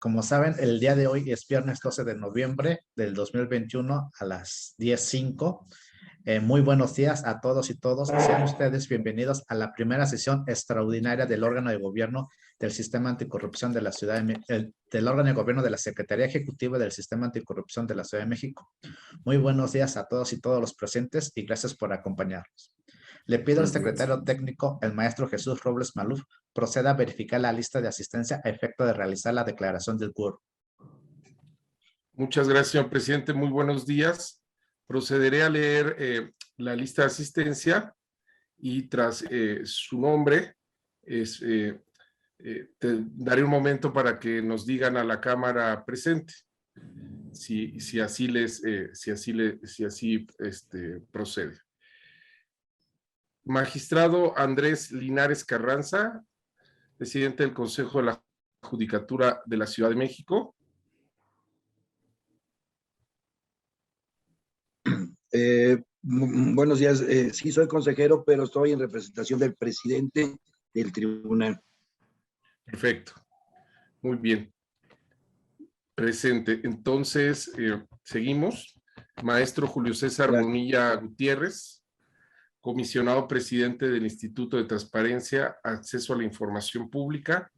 Como saben, el día de hoy es viernes 12 de noviembre del 2021 a las 10:05. Muy buenos días a todos y todos. Sean ustedes bienvenidos a la primera sesión extraordinaria del órgano de gobierno del Sistema Anticorrupción de la Ciudad de del órgano de gobierno de la Secretaría Ejecutiva del Sistema Anticorrupción de la Ciudad de México. Muy buenos días a todos y todos los presentes y gracias por acompañarnos. Le pido al secretario técnico, el maestro Jesús Robles Maluf, proceda a verificar la lista de asistencia a efecto de realizar la declaración del quórum. Muchas gracias, señor presidente. Muy buenos días. Procederé a leer la lista de asistencia y tras su nombre, te daré un momento para que nos digan a la Cámara presente si así procede. Magistrado Andrés Linares Carranza, presidente del Consejo de la Judicatura de la Ciudad de México. Buenos días. Sí, soy consejero, pero estoy en representación del presidente del tribunal. Perfecto. Muy bien. Presente. Entonces, seguimos. Maestro Julio César Bonilla Gutiérrez, comisionado presidente del Instituto de Transparencia, Acceso a la Información Pública,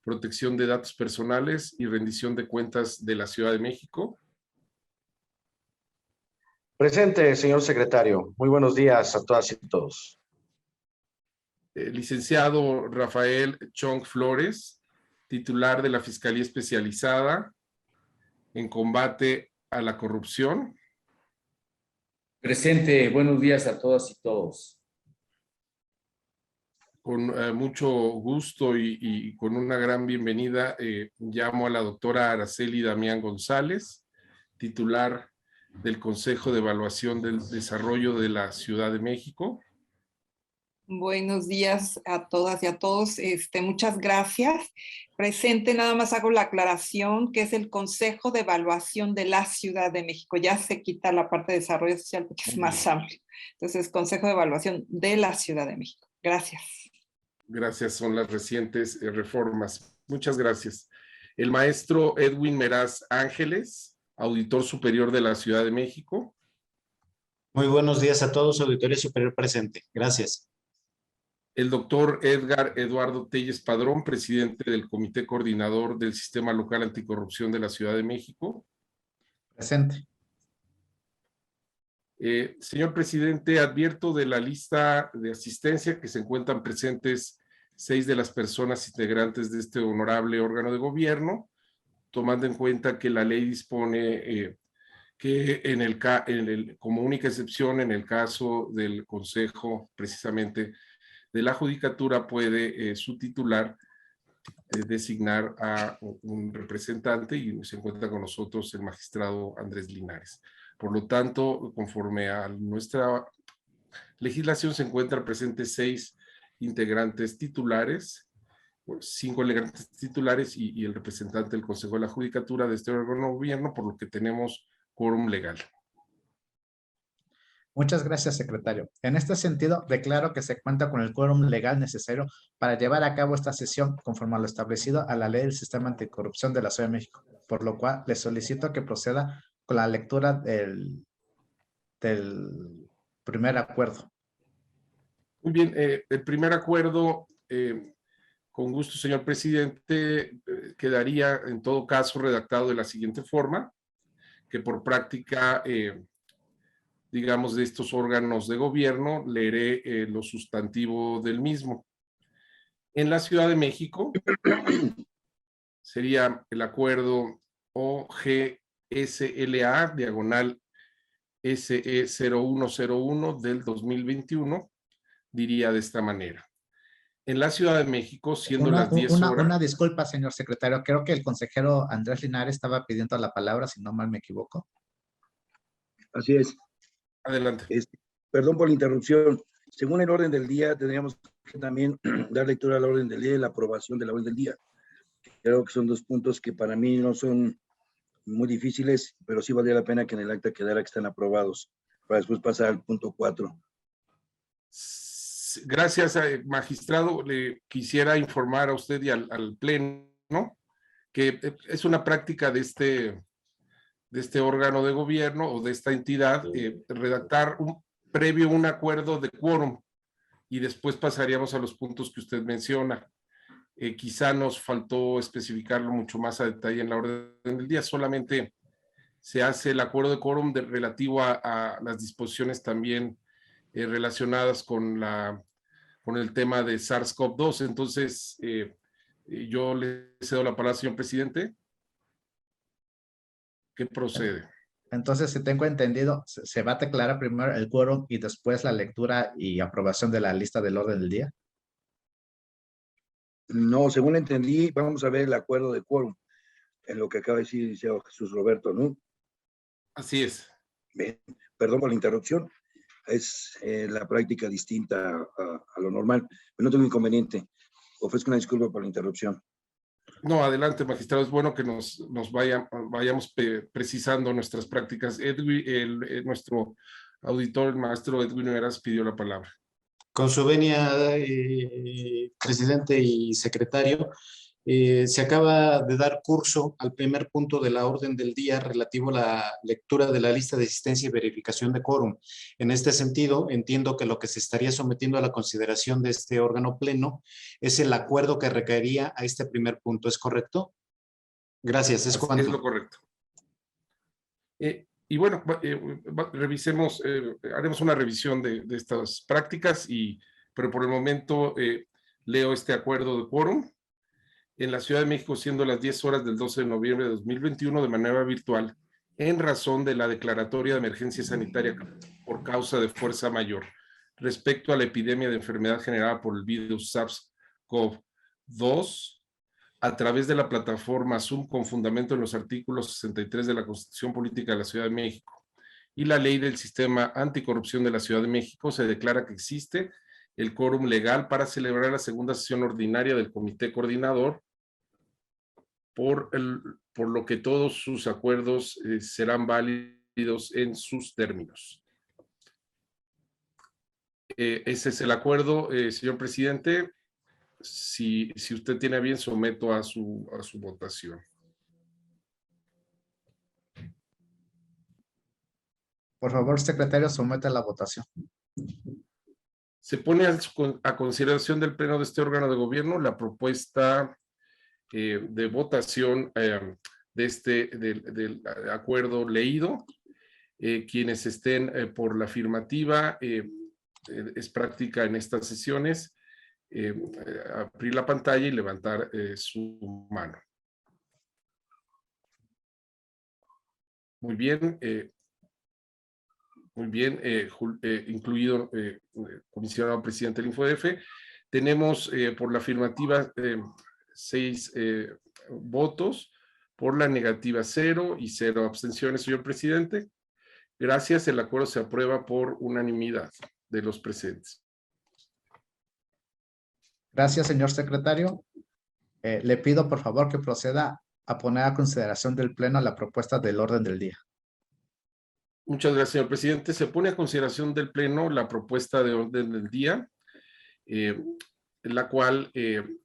Protección de Datos Personales y Rendición de Cuentas de la Ciudad de México. Presente, señor secretario. Muy buenos días a todas y todos. Licenciado Rafael Chong Flores, titular de la Fiscalía Especializada en Combate a la Corrupción. Presente, buenos días a todas y todos. Con mucho gusto y con una gran bienvenida, llamo a la doctora Araceli Damián González, titular del Consejo de Evaluación del Desarrollo de la Ciudad de México. Buenos días a todas y a todos. Muchas gracias. Presente, nada más hago la aclaración que es el Consejo de Evaluación de la Ciudad de México. Ya se quita la parte de desarrollo social porque es más amplio. Entonces, Consejo de Evaluación de la Ciudad de México. Gracias. Gracias, son las recientes reformas. Muchas gracias. El maestro Edwin Meraz Ángeles, auditor superior de la Ciudad de México. Muy buenos días a todos, auditorio superior presente. Gracias. El doctor Edgar Eduardo Telles Padrón, presidente del Comité Coordinador del Sistema Local Anticorrupción de la Ciudad de México. Presente. Señor presidente, advierto de la lista de asistencia que se encuentran presentes 6 de las personas integrantes de este honorable órgano de gobierno, tomando en cuenta que la ley dispone que como única excepción en el caso del Consejo precisamente de la Judicatura puede su titular designar a un representante y se encuentra con nosotros el magistrado Andrés Linares. Por lo tanto, conforme a nuestra legislación se encuentran presentes 6 integrantes titulares, 5 integrantes titulares y el representante del Consejo de la Judicatura de este órgano de gobierno, por lo que tenemos quórum legal. Muchas gracias, secretario. En este sentido, declaro que se cuenta con el quórum legal necesario para llevar a cabo esta sesión conforme a lo establecido a la ley del Sistema Anticorrupción de la Ciudad de México, por lo cual le solicito que proceda con la lectura del primer acuerdo. Muy bien, el primer acuerdo, con gusto, señor presidente, quedaría en todo caso redactado de la siguiente forma, que por práctica, digamos, de estos órganos de gobierno, leeré lo sustantivo del mismo. En la Ciudad de México sería el acuerdo OGSLA, diagonal SE0101 del 2021, diría de esta manera. En la Ciudad de México, siendo las 10 horas... Una disculpa, señor secretario. Creo que el consejero Andrés Linares estaba pidiendo la palabra, si no mal me equivoco. Así es. Adelante. Perdón por la interrupción. Según el orden del día, tendríamos que también dar lectura al orden del día y la aprobación de la orden del día. Creo que son 2 puntos que para mí no son muy difíciles, pero sí valdría la pena que en el acta quedara que están aprobados, para después pasar al punto 4. Gracias, magistrado. Le quisiera informar a usted y al Pleno que es una práctica de este órgano de gobierno o de esta entidad, redactar previo un acuerdo de quórum y después pasaríamos a los puntos que usted menciona. Quizá nos faltó especificarlo mucho más a detalle en la orden del día, solamente se hace el acuerdo de quórum relativo a las disposiciones también relacionadas con el tema de SARS-CoV-2. Entonces, yo le cedo la palabra, señor presidente. ¿Qué procede? Entonces, si tengo entendido, se va a declarar primero el quórum y después la lectura y aprobación de la lista del orden del día. No, según entendí, vamos a ver el acuerdo de quórum, en lo que acaba de decir Liceo Jesús Roberto, ¿no? Así es. Bien, perdón por la interrupción, es la práctica distinta a lo normal, pero no tengo inconveniente. Ofrezco una disculpa por la interrupción. No, adelante, magistrado. Es bueno que nos vayamos precisando nuestras prácticas. Nuestro auditor, el maestro Edwin Heras, pidió la palabra. Con su venia, presidente y secretario, se acaba de dar curso al primer punto de la orden del día relativo a la lectura de la lista de asistencia y verificación de quórum. En este sentido, entiendo que lo que se estaría sometiendo a la consideración de este órgano pleno es el acuerdo que requeriría a este primer punto. ¿Es correcto? Gracias. ¿Es cuánto? Es lo correcto. Y bueno, revisemos, haremos una revisión de estas prácticas, pero por el momento leo este acuerdo de quórum. En la Ciudad de México, siendo las 10 horas del 12 de noviembre de 2021, de manera virtual, en razón de la declaratoria de emergencia sanitaria por causa de fuerza mayor, respecto a la epidemia de enfermedad generada por el virus SARS-CoV-2, a través de la plataforma Zoom, con fundamento en los artículos 63 de la Constitución Política de la Ciudad de México y la Ley del Sistema Anticorrupción de la Ciudad de México, se declara que existe el quórum legal para celebrar la segunda sesión ordinaria del Comité Coordinador, por lo que todos sus acuerdos serán válidos en sus términos. Ese es el acuerdo, señor presidente. Si usted tiene a bien, someto a su votación. Por favor, secretario, somete a la votación. Se pone a consideración del Pleno de este órgano de gobierno la propuesta de votación del acuerdo leído. Quienes estén por la afirmativa, es práctica en estas sesiones abrir la pantalla y levantar su mano. Muy bien. Muy bien, incluido comisionado presidente del InfoDF. Tenemos por la afirmativa 6 votos, por la negativa 0 y 0 abstenciones, señor presidente. Gracias, el acuerdo se aprueba por unanimidad de los presentes. Gracias, señor secretario. Le pido, por favor, que proceda a poner a consideración del Pleno la propuesta del orden del día. Muchas gracias, señor presidente. Se pone a consideración del Pleno la propuesta de orden del día, la cual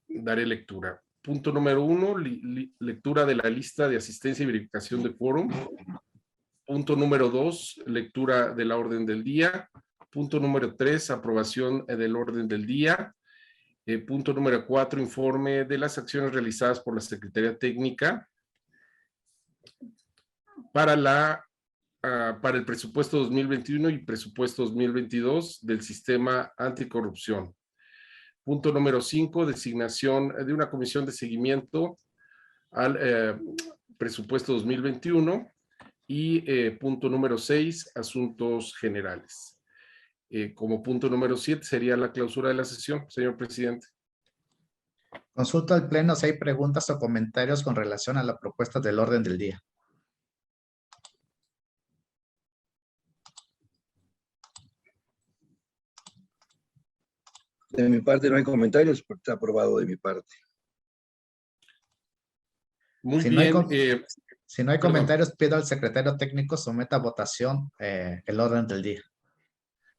daré lectura. Punto número 1, lectura de la lista de asistencia y verificación de quórum. Punto número 2, lectura de la orden del día. Punto número 3, aprobación del orden del día. Punto número 4, informe de las acciones realizadas por la Secretaría Técnica para el presupuesto 2021 y presupuesto 2022 del sistema anticorrupción. Punto número 5, designación de una comisión de seguimiento al presupuesto 2021 y punto número 6, asuntos generales. Como punto número 7 sería la clausura de la sesión, señor presidente. Consulto al Pleno si hay preguntas o comentarios con relación a la propuesta del orden del día. De mi parte no hay comentarios, porque está aprobado de mi parte. Muy Si bien. no hay comentarios, pido al secretario técnico someta a votación el orden del día.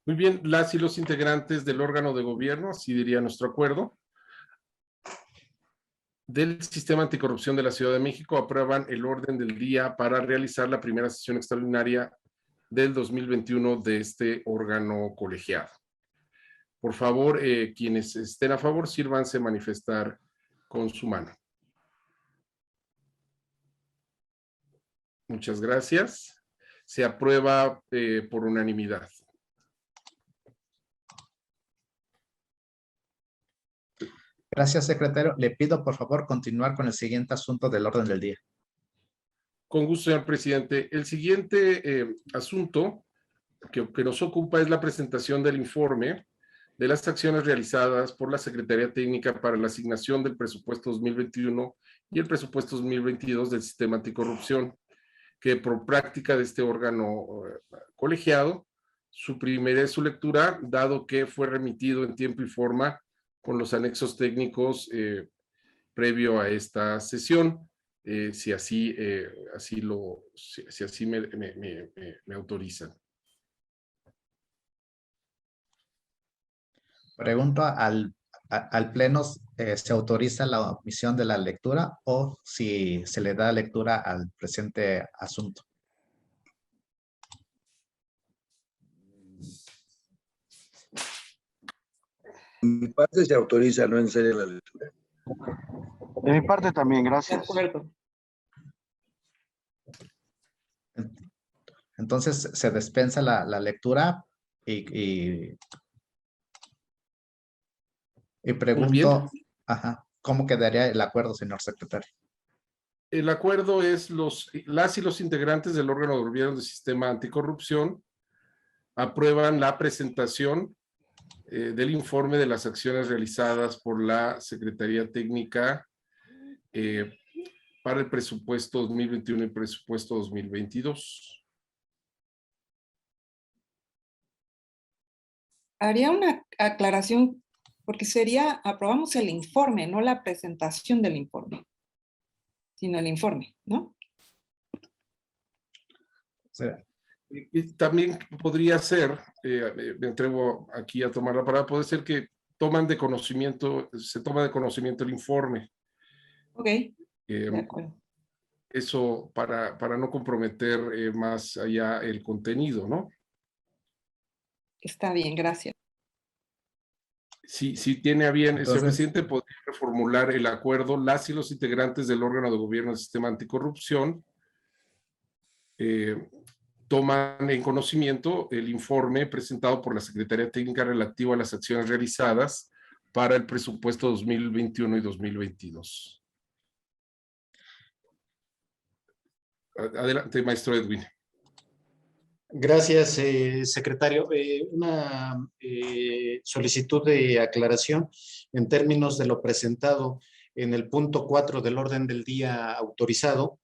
Muy bien, las y los integrantes del órgano de gobierno, así diría nuestro acuerdo, del Sistema Anticorrupción de la Ciudad de México aprueban el orden del día para realizar la primera sesión extraordinaria del 2021 de este órgano colegiado. Por favor, quienes estén a favor, sírvanse manifestar con su mano. Muchas gracias. Se aprueba por unanimidad. Gracias, secretario. Le pido, por favor, continuar con el siguiente asunto del orden del día. Con gusto, señor presidente. El siguiente asunto que nos ocupa es la presentación del informe de las acciones realizadas por la Secretaría Técnica para la asignación del presupuesto 2021 y el presupuesto 2022 del Sistema Anticorrupción, que por práctica de este órgano colegiado, suprimiré su lectura, dado que fue remitido en tiempo y forma con los anexos técnicos previo a esta sesión, si así me autorizan. Pregunto al Pleno, ¿se autoriza la omisión de la lectura o si se le da lectura al presente asunto? En mi parte se autoriza, no en serio la lectura. De mi parte también, gracias. Entonces se dispensa la lectura y pregunto, ¿cómo quedaría el acuerdo, señor secretario? El acuerdo es las y los integrantes del órgano de gobierno del Sistema Anticorrupción aprueban la presentación del informe de las acciones realizadas por la Secretaría Técnica para el presupuesto 2021 y presupuesto 2022. Haría una aclaración, porque aprobamos el informe, no la presentación del informe, sino el informe, ¿no? Sí. Y también podría ser, me atrevo aquí a tomar la palabra, puede ser que se toma de conocimiento el informe. Ok, de acuerdo. Eso para no comprometer más allá el contenido, ¿no? Está bien, gracias. Si tiene a bien, Entonces, señor presidente, podría reformular el acuerdo. Las y los integrantes del órgano de gobierno del Sistema Anticorrupción toman en conocimiento el informe presentado por la Secretaría Técnica relativo a las acciones realizadas para el presupuesto 2021 y 2022. Adelante, maestro Edwin. Gracias, secretario. Una solicitud de aclaración en términos de lo presentado en el punto 4 del orden del día autorizado.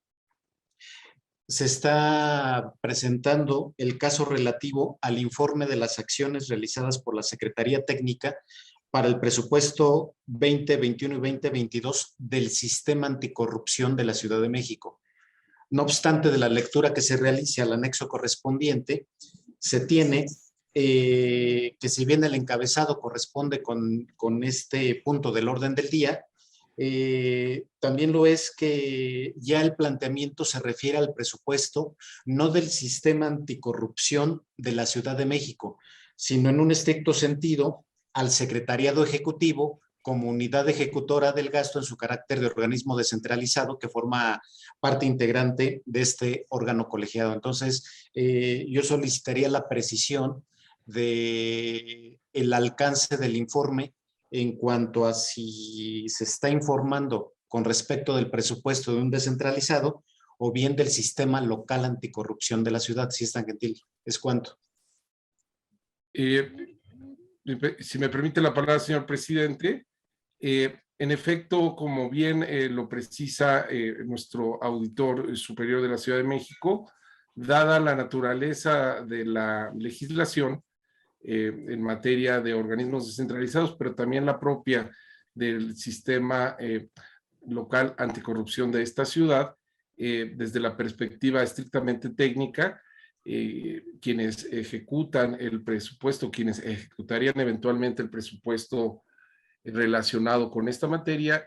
Se está presentando el caso relativo al informe de las acciones realizadas por la Secretaría Técnica para el presupuesto 2021 y 2022 del Sistema Anticorrupción de la Ciudad de México. No obstante de la lectura que se realice al anexo correspondiente, se tiene que si bien el encabezado corresponde con este punto del orden del día, también lo es que ya el planteamiento se refiere al presupuesto no del Sistema Anticorrupción de la Ciudad de México, sino en un estricto sentido al Secretariado Ejecutivo como unidad ejecutora del gasto en su carácter de organismo descentralizado que forma parte integrante de este órgano colegiado. Entonces, yo solicitaría la precisión de el alcance del informe en cuanto a si se está informando con respecto del presupuesto de un descentralizado o bien del sistema local anticorrupción de la ciudad, si es tan gentil. ¿Es cuánto? Si me permite la palabra, señor presidente, en efecto, como bien lo precisa nuestro auditor superior de la Ciudad de México, dada la naturaleza de la legislación en materia de organismos descentralizados, pero también la propia del sistema local anticorrupción de esta ciudad, desde la perspectiva estrictamente técnica, quienes ejecutan el presupuesto, quienes ejecutarían eventualmente el presupuesto relacionado con esta materia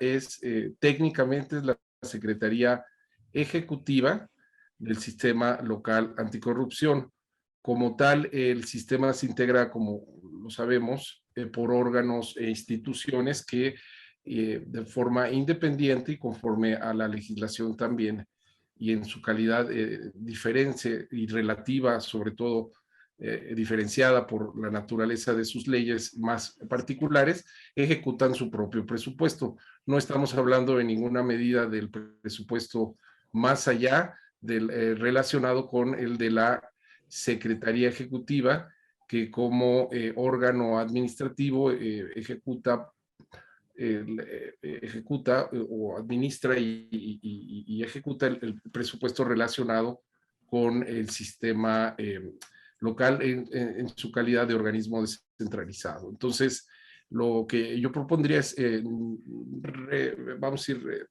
técnicamente es la Secretaría Ejecutiva del Sistema Local Anticorrupción. Como tal, el sistema se integra, como lo sabemos, por órganos e instituciones que de forma independiente y conforme a la legislación también, y en su calidad diferente y relativa, sobre todo diferenciada por la naturaleza de sus leyes más particulares, ejecutan su propio presupuesto. No estamos hablando en ninguna medida del presupuesto más allá del relacionado con el de la Secretaría Ejecutiva, que como órgano administrativo ejecuta o administra y ejecuta el presupuesto relacionado con el sistema local en su calidad de organismo descentralizado. Entonces, lo que yo propondría es, vamos a ir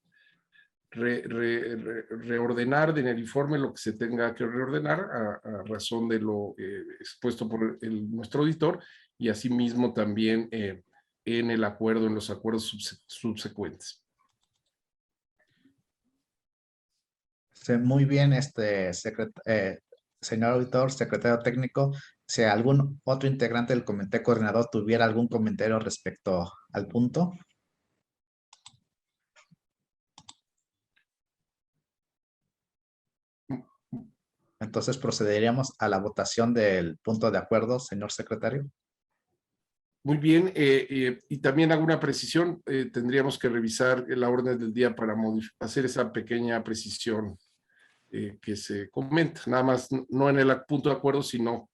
reordenar en el informe lo que se tenga que reordenar a razón de lo expuesto por nuestro auditor, y asimismo también en el acuerdo, en los acuerdos subsecuentes. Sí, muy bien, señor auditor, secretario técnico. Si algún otro integrante del comité coordinador tuviera algún comentario respecto al punto. Entonces procederíamos a la votación del punto de acuerdo, señor secretario. Muy bien, y también hago una precisión, tendríamos que revisar la orden del día para hacer esa pequeña precisión que se comenta, nada más no en el punto de acuerdo, sino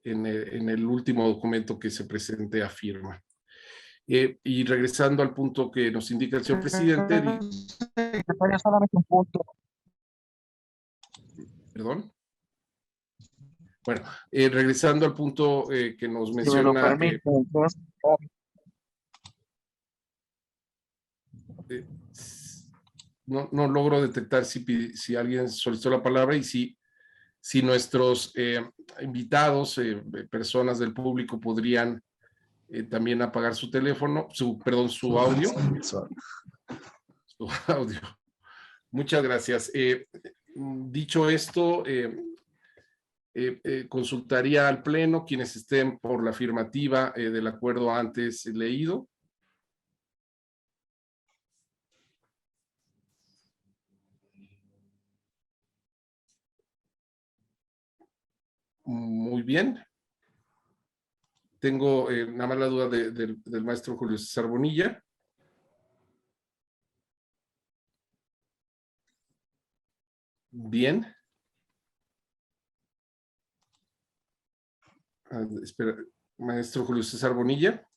en el último documento que se presente a firma. Y regresando al punto que nos indica el señor presidente. Solamente un punto. Perdón. Bueno, regresando al punto que nos menciona. Si me lo permite, no logro detectar si alguien solicitó la palabra y si nuestros invitados, personas del público, podrían también apagar su teléfono, su audio. Su audio. Muchas gracias. Dicho esto, consultaría al Pleno quienes estén por la afirmativa del acuerdo antes leído. Muy bien. Tengo nada más la duda del maestro Julio César Bonilla. Bien. Espera, maestro Julio César Bonilla.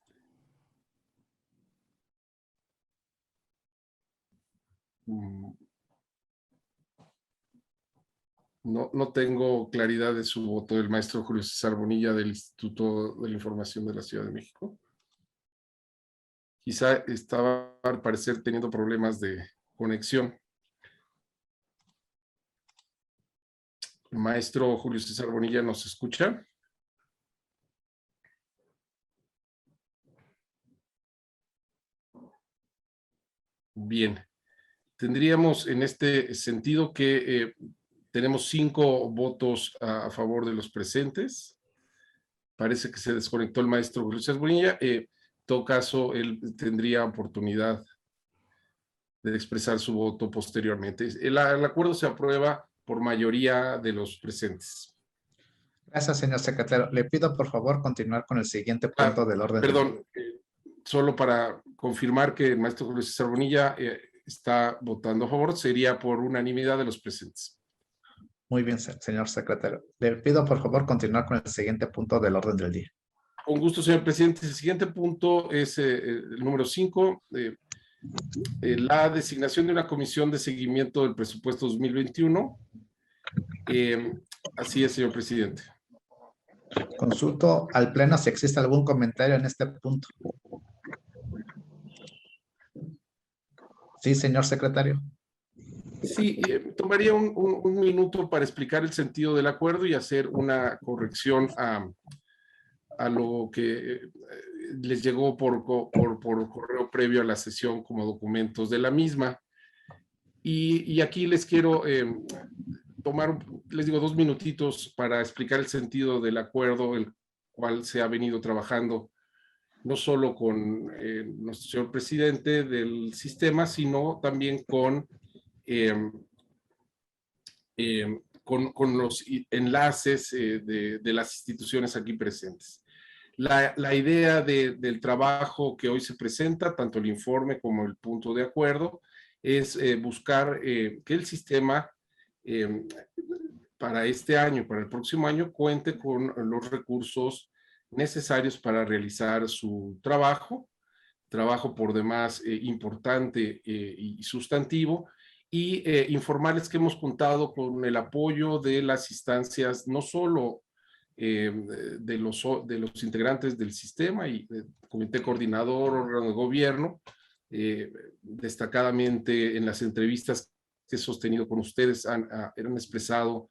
No tengo claridad de su voto, el maestro Julio César Bonilla del Instituto de la Información de la Ciudad de México. Quizá estaba al parecer teniendo problemas de conexión. Maestro Julio César Bonilla, ¿nos escucha? Bien. Tendríamos en este sentido que tenemos 5 votos a favor de los presentes. Parece que se desconectó el maestro Julio César Bonilla. En todo caso, él tendría oportunidad de expresar su voto posteriormente. El acuerdo se aprueba por mayoría de los presentes. Gracias, señor secretario. Le pido, por favor, continuar con el siguiente punto del orden. Perdón, solo para confirmar que el maestro Julio César Bonilla está votando a favor, sería por unanimidad de los presentes. Muy bien, señor secretario. Le pido, por favor, continuar con el siguiente punto del orden del día. Con gusto, señor presidente. El siguiente punto es el número 5, la designación de una comisión de seguimiento del presupuesto 2021. Así es, señor presidente. Consulto al Pleno si existe algún comentario en este punto. Sí, señor secretario. Sí, tomaría un minuto para explicar el sentido del acuerdo y hacer una corrección a lo que les llegó por correo previo a la sesión como documentos de la misma. Y aquí les quiero tomar, les digo, 2 minutitos para explicar el sentido del acuerdo, el cual se ha venido trabajando no solo con nuestro señor presidente del sistema, sino también con los enlaces de las instituciones aquí presentes. La idea del trabajo que hoy se presenta, tanto el informe como el punto de acuerdo, es buscar que el sistema para este año, para el próximo año, cuente con los recursos necesarios para realizar su trabajo por demás importante y sustantivo, y informarles que hemos contado con el apoyo de las instancias, no solo de los integrantes del sistema y del comité coordinador, órgano de gobierno, destacadamente en las entrevistas que he sostenido con ustedes han expresado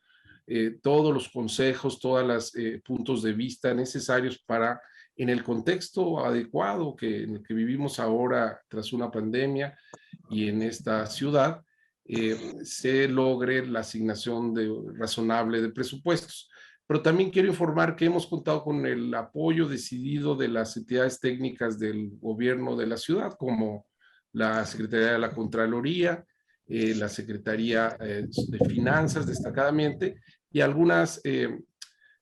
todos los consejos, todos los puntos de vista necesarios para, en el contexto adecuado en el que vivimos ahora tras una pandemia y en esta ciudad, se logre la asignación razonable de presupuestos. Pero también quiero informar que hemos contado con el apoyo decidido de las entidades técnicas del gobierno de la ciudad, como la Secretaría de la Contraloría, la Secretaría de Finanzas destacadamente, y algunas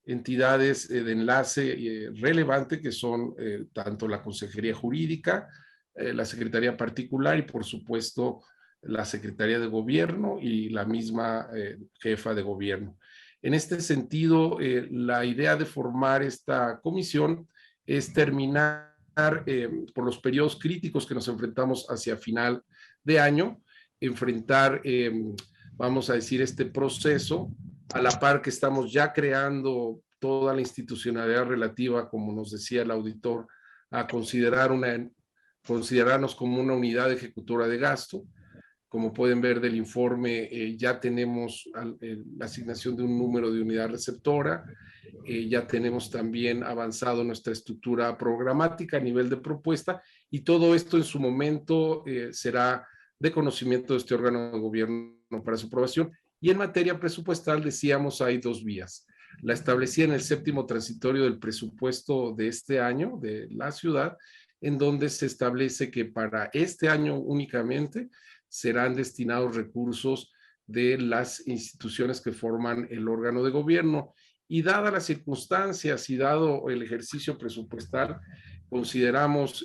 entidades de enlace relevante que son tanto la Consejería Jurídica, la Secretaría Particular y por supuesto la Secretaría de Gobierno y la misma jefa de gobierno. En este sentido, la idea de formar esta comisión es terminar por los periodos críticos que nos enfrentamos hacia final de año, enfrentar, vamos a decir, este proceso a la par que estamos ya creando toda la institucionalidad relativa, como nos decía el auditor, a considerarnos como una unidad ejecutora de gasto. Como pueden ver del informe, ya tenemos la asignación de un número de unidad receptora, ya tenemos también avanzado nuestra estructura programática a nivel de propuesta, y todo esto en su momento será de conocimiento de este órgano de gobierno para su aprobación. Y en materia presupuestal, decíamos, hay 2 vías. La establecida en el 7º transitorio del presupuesto de este año de la ciudad, en donde se establece que para este año únicamente serán destinados recursos de las instituciones que forman el órgano de gobierno. Y dadas las circunstancias y dado el ejercicio presupuestal, consideramos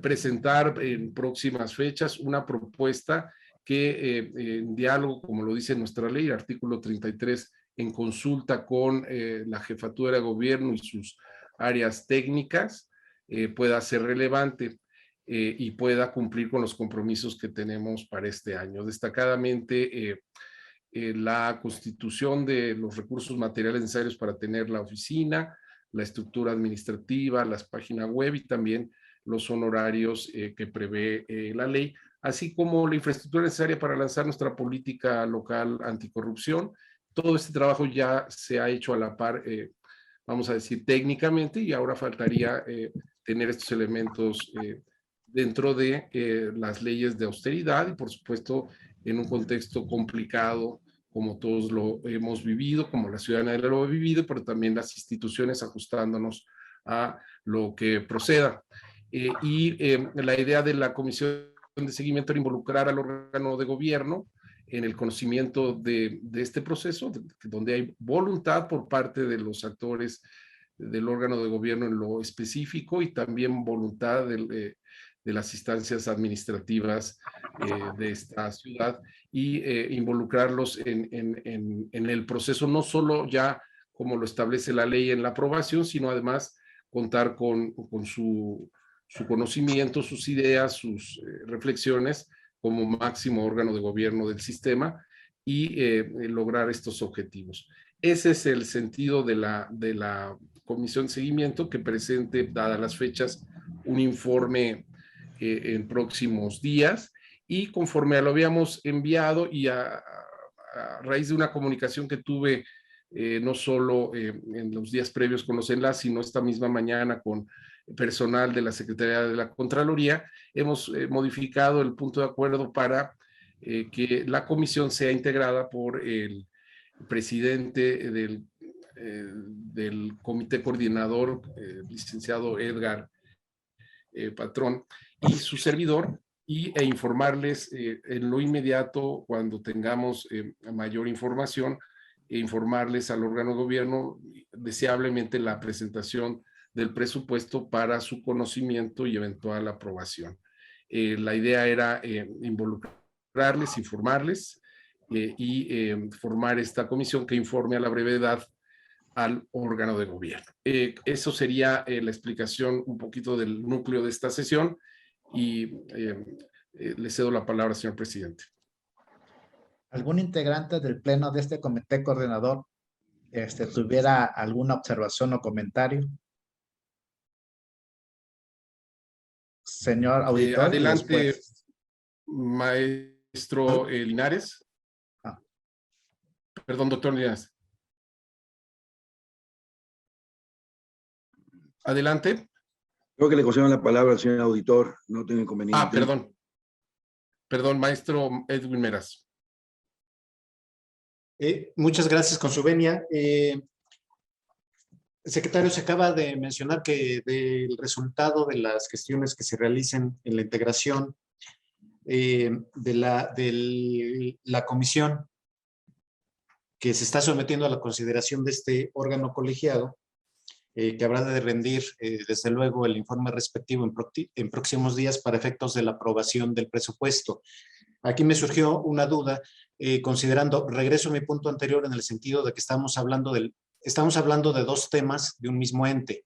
presentar en próximas fechas una propuesta que en diálogo, como lo dice nuestra ley, artículo 33, en consulta con la jefatura de gobierno y sus áreas técnicas, pueda ser relevante y pueda cumplir con los compromisos que tenemos para este año. Destacadamente, la constitución de los recursos materiales necesarios para tener la oficina, la estructura administrativa, las páginas web y también los honorarios que prevé la ley, así como la infraestructura necesaria para lanzar nuestra política local anticorrupción. Todo este trabajo ya se ha hecho a la par, vamos a decir, técnicamente, y ahora faltaría tener estos elementos dentro de las leyes de austeridad y, por supuesto, en un contexto complicado como todos lo hemos vivido, como la ciudadanía lo ha vivido, pero también las instituciones ajustándonos a lo que proceda. La idea de la comisión de seguimiento era involucrar al órgano de gobierno en el conocimiento de este proceso, donde hay voluntad por parte de los actores del órgano de gobierno en lo específico y también voluntad de las instancias administrativas de esta ciudad, y involucrarlos en el proceso, no solo ya como lo establece la ley en la aprobación, sino además contar con su conocimiento, sus ideas, sus reflexiones como máximo órgano de gobierno del sistema y lograr estos objetivos. Ese es el sentido de la comisión de seguimiento, que presente, dadas las fechas, un informe en próximos días, y conforme lo habíamos enviado y a raíz de una comunicación que tuve no solo en los días previos con los enlaces, sino esta misma mañana con personal de la Secretaría de la Contraloría, hemos modificado el punto de acuerdo para que la comisión sea integrada por el presidente del comité coordinador, licenciado Edgar Patrón, y su servidor, e informarles en lo inmediato, cuando tengamos mayor información, informarles al órgano de gobierno, deseablemente la presentación del presupuesto para su conocimiento y eventual aprobación. La idea era involucrarles, informarles y formar esta comisión que informe a la brevedad al órgano de gobierno. Eso sería la explicación un poquito del núcleo de esta sesión y le cedo la palabra, señor presidente. ¿Algún integrante del pleno de este comité coordinador tuviera alguna observación o comentario? Señor auditor. Adelante, maestro Linares. Perdón, doctor Linares. Adelante. Creo que le concedo la palabra al señor auditor, no tengo inconveniente. Perdón. Perdón, maestro Edwin Meras. Muchas gracias, con su venia. Secretario, se acaba de mencionar que del resultado de las gestiones que se realicen en la integración de la comisión que se está sometiendo a la consideración de este órgano colegiado, que habrá de rendir, desde luego, el informe respectivo en próximos días para efectos de la aprobación del presupuesto. Aquí me surgió una duda, considerando, regreso a mi punto anterior en el sentido de que estamos hablando de dos temas de un mismo ente.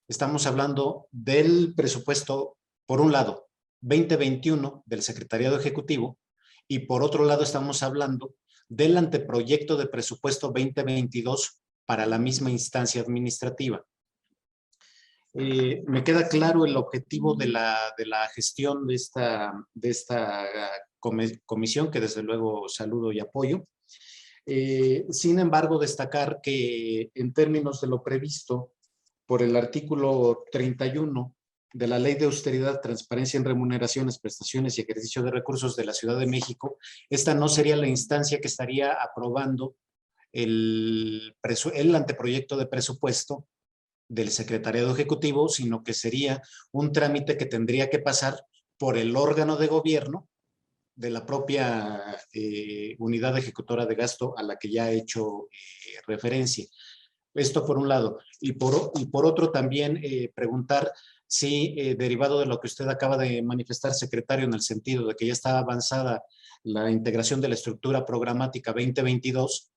Estamos hablando del presupuesto, por un lado, 2021 del Secretariado Ejecutivo, y por otro lado estamos hablando del anteproyecto de presupuesto 2022 para la misma instancia administrativa. Me queda claro el objetivo de la gestión de esta comisión, que desde luego saludo y apoyo. Sin embargo, destacar que en términos de lo previsto por el artículo 31 de la Ley de Austeridad, Transparencia en Remuneraciones, Prestaciones y Ejercicio de Recursos de la Ciudad de México, esta no sería la instancia que estaría aprobando el anteproyecto de presupuesto del Secretariado Ejecutivo, sino que sería un trámite que tendría que pasar por el órgano de gobierno de la propia unidad ejecutora de gasto a la que ya he hecho referencia. Esto por un lado. Y por otro también preguntar si, derivado de lo que usted acaba de manifestar, secretario, en el sentido de que ya está avanzada la integración de la estructura programática 2022,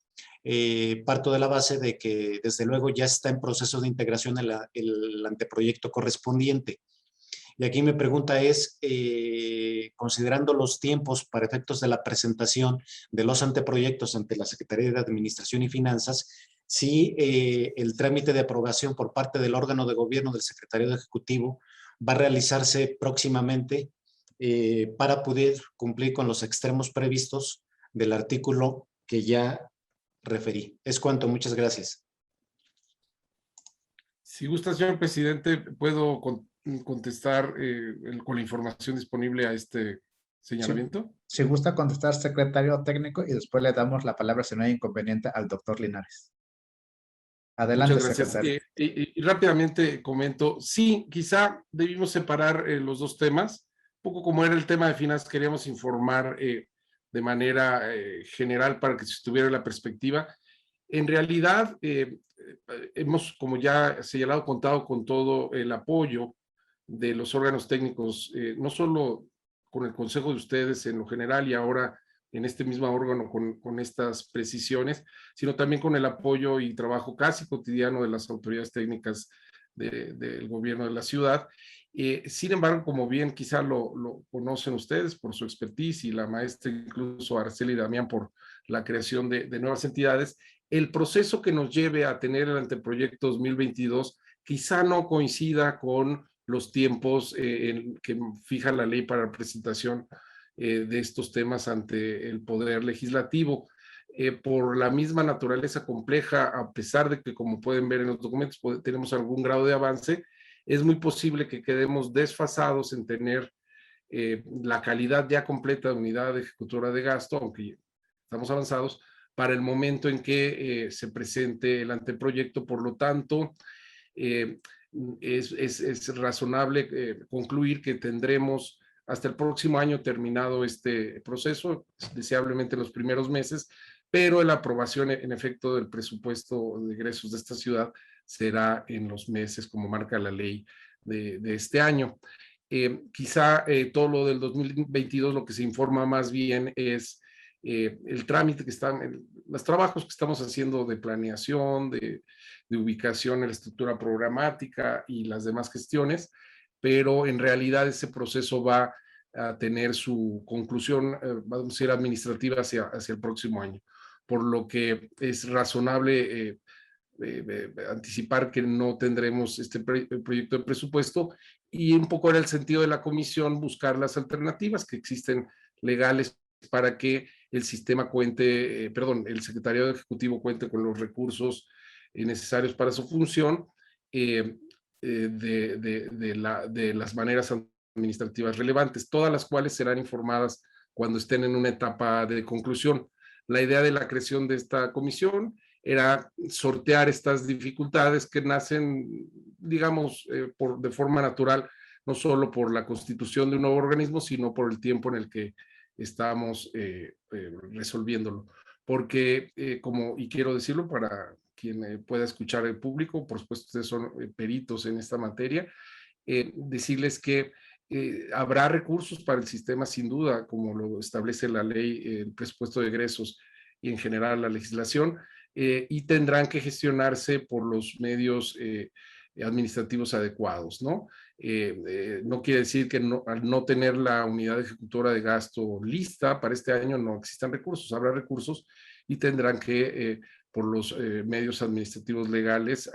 parto de la base de que desde luego ya está en proceso de integración el anteproyecto correspondiente. Y aquí mi pregunta es, considerando los tiempos para efectos de la presentación de los anteproyectos ante la Secretaría de Administración y Finanzas, si el trámite de aprobación por parte del órgano de gobierno del Secretariado Ejecutivo va a realizarse próximamente para poder cumplir con los extremos previstos del artículo que ya referí. Es cuanto, muchas gracias. Si gusta, señor presidente, puedo contestar con la información disponible a este señalamiento. Si gusta contestar, secretario técnico, y después le damos la palabra, si no hay inconveniente, al doctor Linares. Adelante, muchas gracias. Secretario. Y rápidamente comento, sí, quizá debimos separar los dos temas, un poco como era el tema de finanzas, queríamos informar de manera general para que se tuviera la perspectiva. En realidad, hemos, como ya señalado, contado con todo el apoyo de los órganos técnicos, no solo con el consejo de ustedes en lo general y ahora en este mismo órgano con estas precisiones, sino también con el apoyo y trabajo casi cotidiano de las autoridades técnicas del gobierno de la ciudad. Sin embargo, como bien quizá lo conocen ustedes por su expertise y la maestra incluso Araceli Damián por la creación de nuevas entidades, el proceso que nos lleve a tener el anteproyecto 2022 quizá no coincida con los tiempos que fija la ley para la presentación de estos temas ante el Poder Legislativo. por la misma naturaleza compleja, a pesar de que, como pueden ver en los documentos, tenemos algún grado de avance, es muy posible que quedemos desfasados en tener la calidad ya completa de unidad ejecutora de gasto, aunque estamos avanzados, para el momento en que se presente el anteproyecto. Por lo tanto, es razonable concluir que tendremos hasta el próximo año terminado este proceso, deseablemente en los primeros meses, pero la aprobación en efecto del presupuesto de egresos de esta ciudad será en los meses como marca la ley de este año. Quizá todo lo del 2022 lo que se informa más bien es el trámite que están, los trabajos que estamos haciendo de planeación, de ubicación en la estructura programática y las demás gestiones, pero en realidad ese proceso va a tener su conclusión, vamos a decir, administrativa hacia el próximo año, por lo que es razonable anticipar que no tendremos este proyecto de presupuesto, y un poco era el sentido de la comisión buscar las alternativas que existen legales para que el sistema cuente, el secretariado ejecutivo cuente con los recursos necesarios para su función de las maneras administrativas relevantes, todas las cuales serán informadas cuando estén en una etapa de conclusión. La idea de la creación de esta comisión era sortear estas dificultades que nacen, digamos, de forma natural, no solo por la constitución de un nuevo organismo, sino por el tiempo en el que estamos resolviéndolo. Porque, y quiero decirlo para quien pueda escuchar el público, por supuesto ustedes son peritos en esta materia, decirles que habrá recursos para el sistema sin duda, como lo establece la ley, el presupuesto de egresos y en general la legislación, y tendrán que gestionarse por los medios administrativos adecuados, ¿no? No quiere decir que al no tener la unidad ejecutora de gasto lista para este año no existan recursos, habrá recursos y tendrán que, por los medios administrativos legales,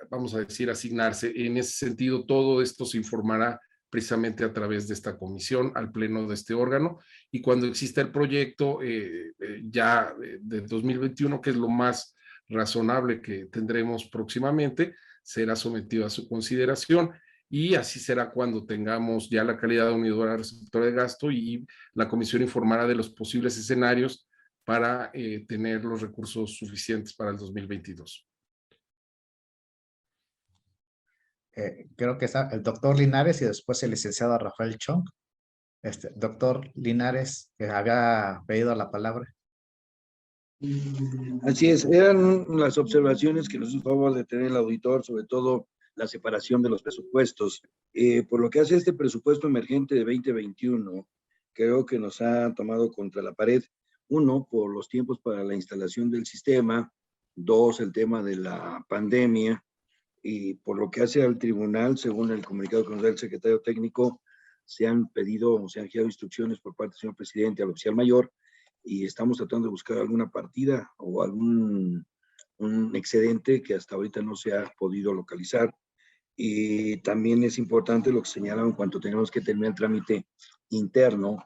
vamos a decir, asignarse. En ese sentido, todo esto se informará precisamente a través de esta comisión al pleno de este órgano, y cuando exista el proyecto ya de 2021, que es lo más razonable que tendremos próximamente, será sometido a su consideración, y así será cuando tengamos ya la calidad de unidad receptora de gasto, y la comisión informará de los posibles escenarios para tener los recursos suficientes para el 2022. Creo que está el doctor Linares y después el licenciado Rafael Chong. Doctor Linares, que había pedido la palabra. Así es, eran las observaciones que nos hizo favor de tener el auditor, sobre todo la separación de los presupuestos. Por lo que hace este presupuesto emergente de 2021, creo que nos ha tomado contra la pared. Uno, por los tiempos para la instalación del sistema. Dos, el tema de la pandemia. Y por lo que hace al tribunal, según el comunicado que nos da el secretario técnico, se han pedido o se han girado instrucciones por parte del señor presidente al oficial mayor, y estamos tratando de buscar alguna partida o un excedente que hasta ahorita no se ha podido localizar. Y también es importante lo que señalaron en cuanto tenemos que terminar el trámite interno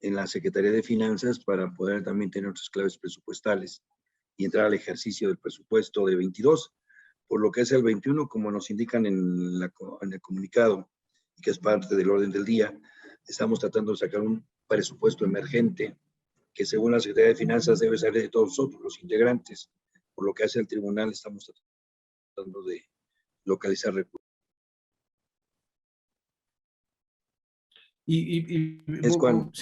en la Secretaría de Finanzas para poder también tener otras claves presupuestales y entrar al ejercicio del presupuesto de 22. Por lo que es el 21, como nos indican en el comunicado, y que es parte del orden del día, estamos tratando de sacar un presupuesto emergente que, según la Secretaría de Finanzas, debe salir de todos nosotros, los integrantes. Por lo que hace el tribunal, estamos tratando de localizar recursos. Si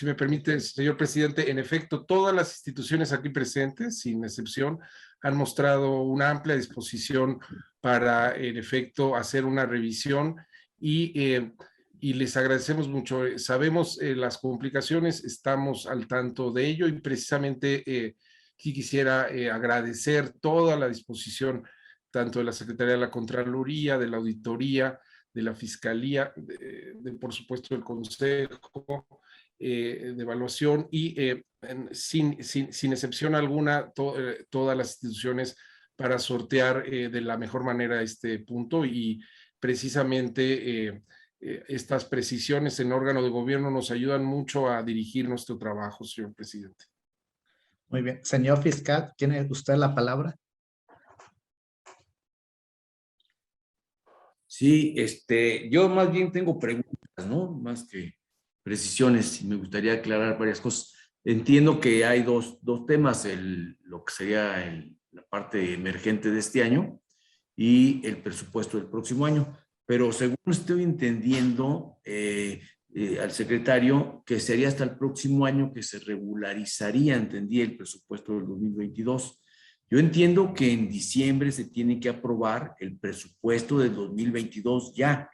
me permite, señor presidente, en efecto, todas las instituciones aquí presentes, sin excepción, han mostrado una amplia disposición para, en efecto, hacer una revisión, y les agradecemos mucho. Sabemos las complicaciones, estamos al tanto de ello, y precisamente quisiera agradecer toda la disposición, tanto de la Secretaría de la Contraloría, de la Auditoría, de la Fiscalía, por supuesto del Consejo de Evaluación, y sin excepción alguna, todas las instituciones, para sortear de la mejor manera este punto, y precisamente estas precisiones en órgano de gobierno nos ayudan mucho a dirigir nuestro trabajo, señor presidente. Muy bien. Señor fiscal, ¿tiene usted la palabra? Sí, yo más bien tengo preguntas, ¿no? Más que precisiones, y me gustaría aclarar varias cosas. Entiendo que hay dos temas, lo que sería la parte emergente de este año y el presupuesto del próximo año, pero según estoy entendiendo al secretario, que sería hasta el próximo año que se regularizaría, entendí, el presupuesto del 2022. Yo entiendo que en diciembre se tiene que aprobar el presupuesto del 2022 ya,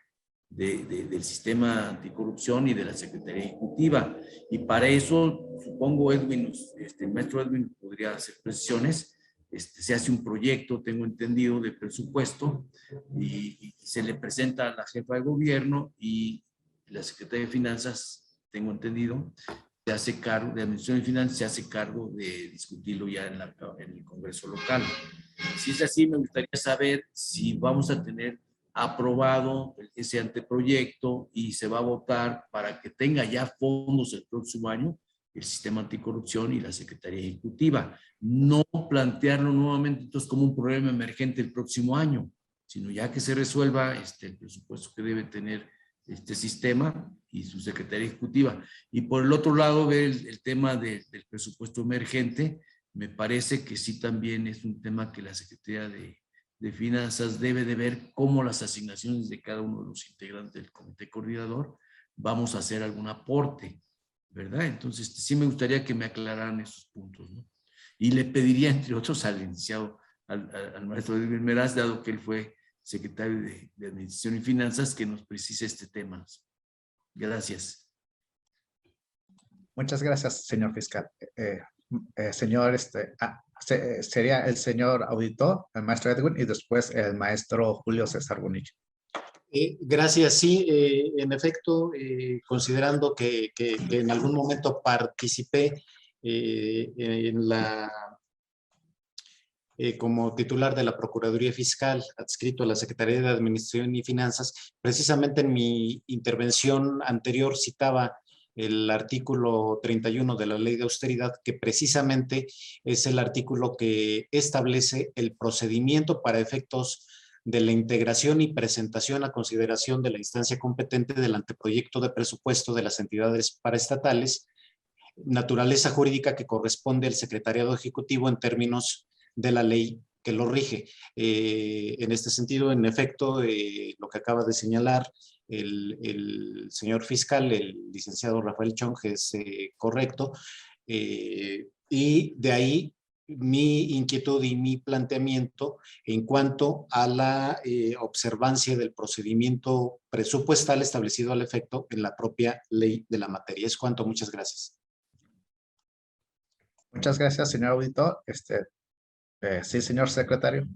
del sistema anticorrupción y de la Secretaría Ejecutiva. Y para eso, supongo, Edwin, el maestro Edwin podría hacer precisiones. Se hace un proyecto, tengo entendido, de presupuesto y se le presenta a la jefa de gobierno y la Secretaría de Finanzas, tengo entendido, se hace cargo, de Administración de Finanzas se hace cargo de discutirlo ya en el Congreso local. Si es así, me gustaría saber si vamos a tener aprobado ese anteproyecto y se va a votar para que tenga ya fondos el próximo año el sistema anticorrupción y la Secretaría Ejecutiva. No plantearlo nuevamente entonces como un problema emergente el próximo año, sino ya que se resuelva el presupuesto que debe tener este sistema y su Secretaría Ejecutiva. Y por el otro lado, ver el tema del presupuesto emergente, me parece que sí también es un tema que la Secretaría de Finanzas debe de ver cómo las asignaciones de cada uno de los integrantes del comité coordinador vamos a hacer algún aporte, ¿verdad? Entonces, sí me gustaría que me aclararan esos puntos, ¿no? Y le pediría, entre otros, al licenciado, al maestro Edwin Meraz, dado que él fue secretario de Administración y Finanzas, que nos precise este tema. Gracias. Muchas gracias, señor fiscal. Señor, sería el señor auditor, el maestro Edwin, y después el maestro Julio César Bonilla. Gracias, sí, en efecto, considerando que en algún momento participé como titular de la Procuraduría Fiscal, adscrito a la Secretaría de Administración y Finanzas, precisamente en mi intervención anterior citaba el artículo 31 de la Ley de Austeridad, que precisamente es el artículo que establece el procedimiento para efectos de la integración y presentación a consideración de la instancia competente del anteproyecto de presupuesto de las entidades paraestatales, naturaleza jurídica que corresponde al Secretariado Ejecutivo en términos de la ley que lo rige. En este sentido, en efecto, lo que acaba de señalar el señor fiscal, el licenciado Rafael Chong, es correcto. Y de ahí mi inquietud y mi planteamiento en cuanto a la observancia del procedimiento presupuestal establecido al efecto en la propia ley de la materia. Es cuanto. Muchas gracias. Muchas gracias, señor auditor. Sí, señor secretario.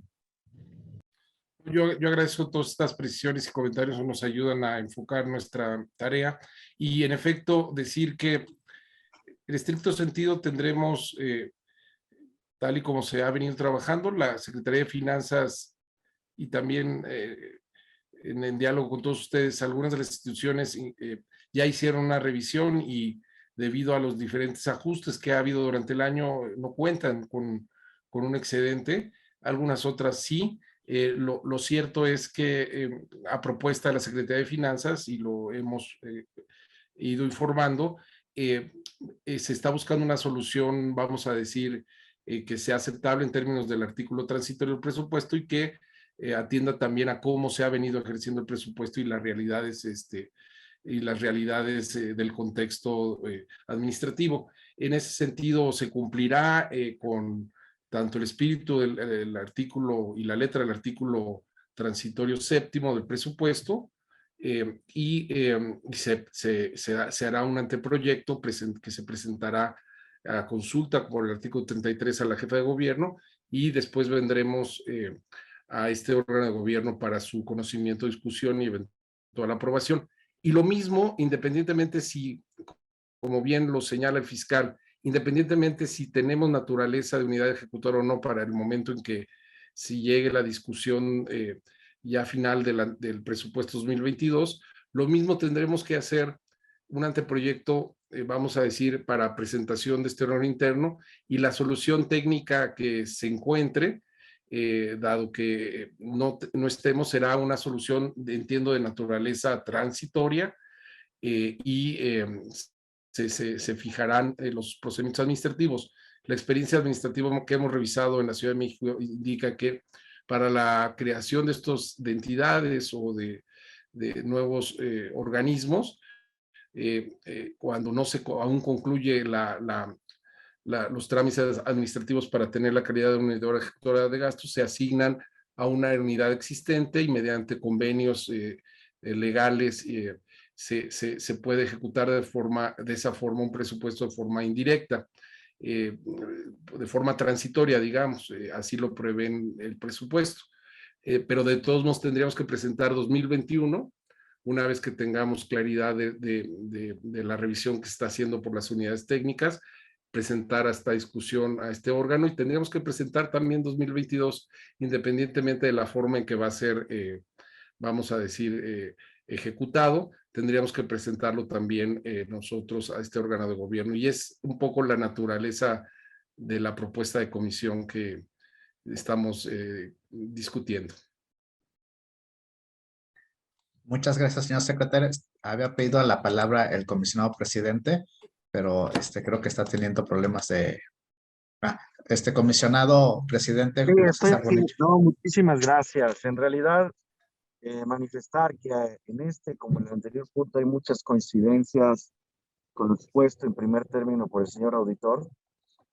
Yo agradezco todas estas precisiones y comentarios que nos ayudan a enfocar nuestra tarea y en efecto decir que en estricto sentido tendremos, tal y como se ha venido trabajando, la Secretaría de Finanzas y también en diálogo con todos ustedes, algunas de las instituciones ya hicieron una revisión y debido a los diferentes ajustes que ha habido durante el año no cuentan con un excedente, algunas otras sí. Lo cierto es que a propuesta de la Secretaría de Finanzas, y lo hemos ido informando, se está buscando una solución, vamos a decir, que sea aceptable en términos del artículo transitorio del presupuesto y que atienda también a cómo se ha venido ejerciendo el presupuesto y las realidades, del contexto administrativo. En ese sentido, se cumplirá con tanto el espíritu del artículo y la letra del artículo transitorio séptimo del presupuesto, se hará un anteproyecto que se presentará a consulta por el artículo 33 a la jefa de gobierno y después vendremos a este órgano de gobierno para su conocimiento, discusión y eventual aprobación. Y lo mismo, independientemente si, como bien lo señala el fiscal, independientemente si tenemos naturaleza de unidad ejecutora o no para el momento en que si llegue la discusión ya final del presupuesto 2022, Lo mismo tendremos que hacer un anteproyecto, vamos a decir, para presentación de este órgano interno, y la solución técnica que se encuentre, dado que no estemos, será una solución, entiendo, de naturaleza transitoria, se fijarán los procedimientos administrativos. La experiencia administrativa que hemos revisado en la Ciudad de México indica que para la creación de entidades o de nuevos organismos, cuando no se aún concluye los trámites administrativos para tener la calidad de unidad ejecutora de gastos, se asignan a una unidad existente y mediante convenios legales se puede ejecutar de esa forma un presupuesto de forma indirecta, de forma transitoria, digamos, así lo prevén el presupuesto. Pero de todos modos tendríamos que presentar 2021, una vez que tengamos claridad de la revisión que se está haciendo por las unidades técnicas, presentar a esta discusión a este órgano, y tendríamos que presentar también 2022, independientemente de la forma en que va a ser, vamos a decir, ejecutado, tendríamos que presentarlo también nosotros a este órgano de gobierno, y es un poco la naturaleza de la propuesta de comisión que estamos discutiendo. Muchas gracias, señor secretario. Había pedido la palabra el comisionado presidente, pero creo que está teniendo problemas de... comisionado presidente. Sí, estoy aquí. No, muchísimas gracias. En realidad, manifestar que en este, como en el anterior punto, hay muchas coincidencias con lo expuesto en primer término por el señor auditor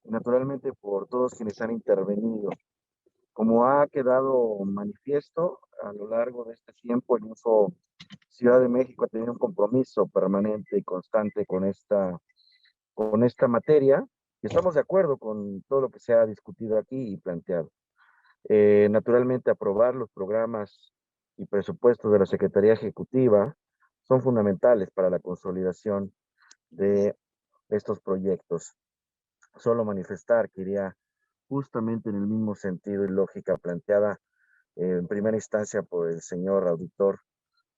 y naturalmente por todos quienes han intervenido. Como ha quedado manifiesto a lo largo de este tiempo, el Info Ciudad de México ha tenido un compromiso permanente y constante con esta materia, y estamos de acuerdo con todo lo que se ha discutido aquí y planteado. Naturalmente, aprobar los programas y presupuestos de la Secretaría Ejecutiva son fundamentales para la consolidación de estos proyectos. Solo manifestar que iría justamente en el mismo sentido y lógica planteada en primera instancia por el señor auditor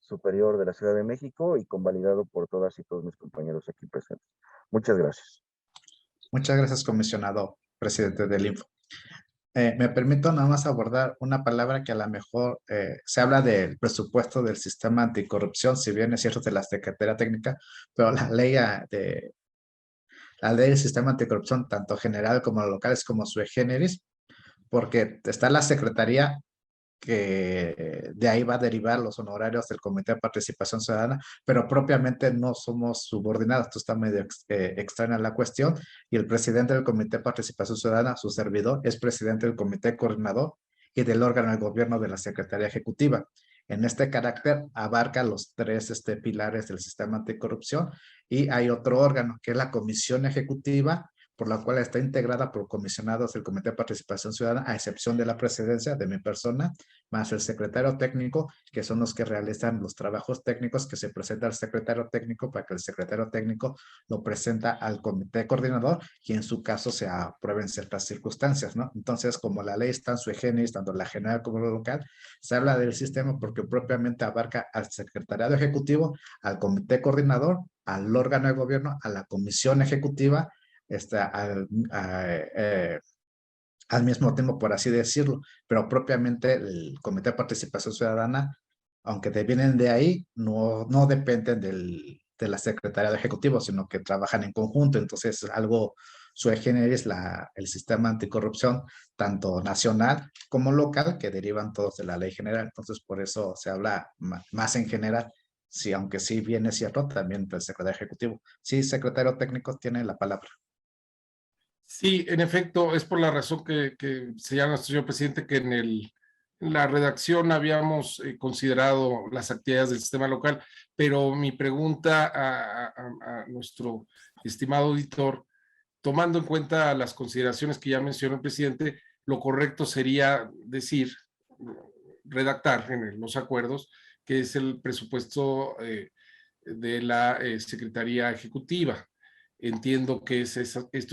superior de la Ciudad de México y convalidado por todas y todos mis compañeros aquí presentes. Muchas gracias. Muchas gracias, comisionado presidente del Info. Me permito nada más abordar una palabra que a lo mejor se habla del presupuesto del sistema anticorrupción, si bien es cierto de la Secretaría Técnica, pero la ley del sistema anticorrupción, tanto general como locales como sui generis, porque está la Secretaría que de ahí va a derivar los honorarios del Comité de Participación Ciudadana, pero propiamente no somos subordinados. Esto está medio extraña la cuestión, y el presidente del Comité de Participación Ciudadana, su servidor, es presidente del Comité Coordinador y del órgano de gobierno de la Secretaría Ejecutiva. En este carácter abarca los tres pilares del sistema anticorrupción, y hay otro órgano que es la Comisión Ejecutiva, por la cual está integrada por comisionados del Comité de Participación Ciudadana, a excepción de la presidencia de mi persona, más el secretario técnico, que son los que realizan los trabajos técnicos que se presenta al secretario técnico para que el secretario técnico lo presenta al comité coordinador y en su caso se aprueben ciertas circunstancias, ¿no? Entonces, como la ley está en sui generis, tanto la general como la local, se habla del sistema porque propiamente abarca al secretariado ejecutivo, al comité coordinador, al órgano de gobierno, a la comisión ejecutiva, al mismo tiempo, por así decirlo, pero propiamente el Comité de Participación Ciudadana, aunque vienen de ahí, no dependen de la Secretaría de Ejecutivo, sino que trabajan en conjunto. Entonces es algo sui generis el sistema anticorrupción, tanto nacional como local, que derivan todos de la ley general. Entonces por eso se habla más en general. Sí, aunque sí viene cierto también del secretario ejecutivo. Sí, secretario técnico tiene la palabra. Sí, en efecto, es por la razón que señala nuestro señor presidente que en la redacción habíamos considerado las actividades del sistema local, pero mi pregunta a nuestro estimado auditor, tomando en cuenta las consideraciones que ya mencionó el presidente, lo correcto sería redactar en los acuerdos, que es el presupuesto de la Secretaría Ejecutiva. Entiendo que esto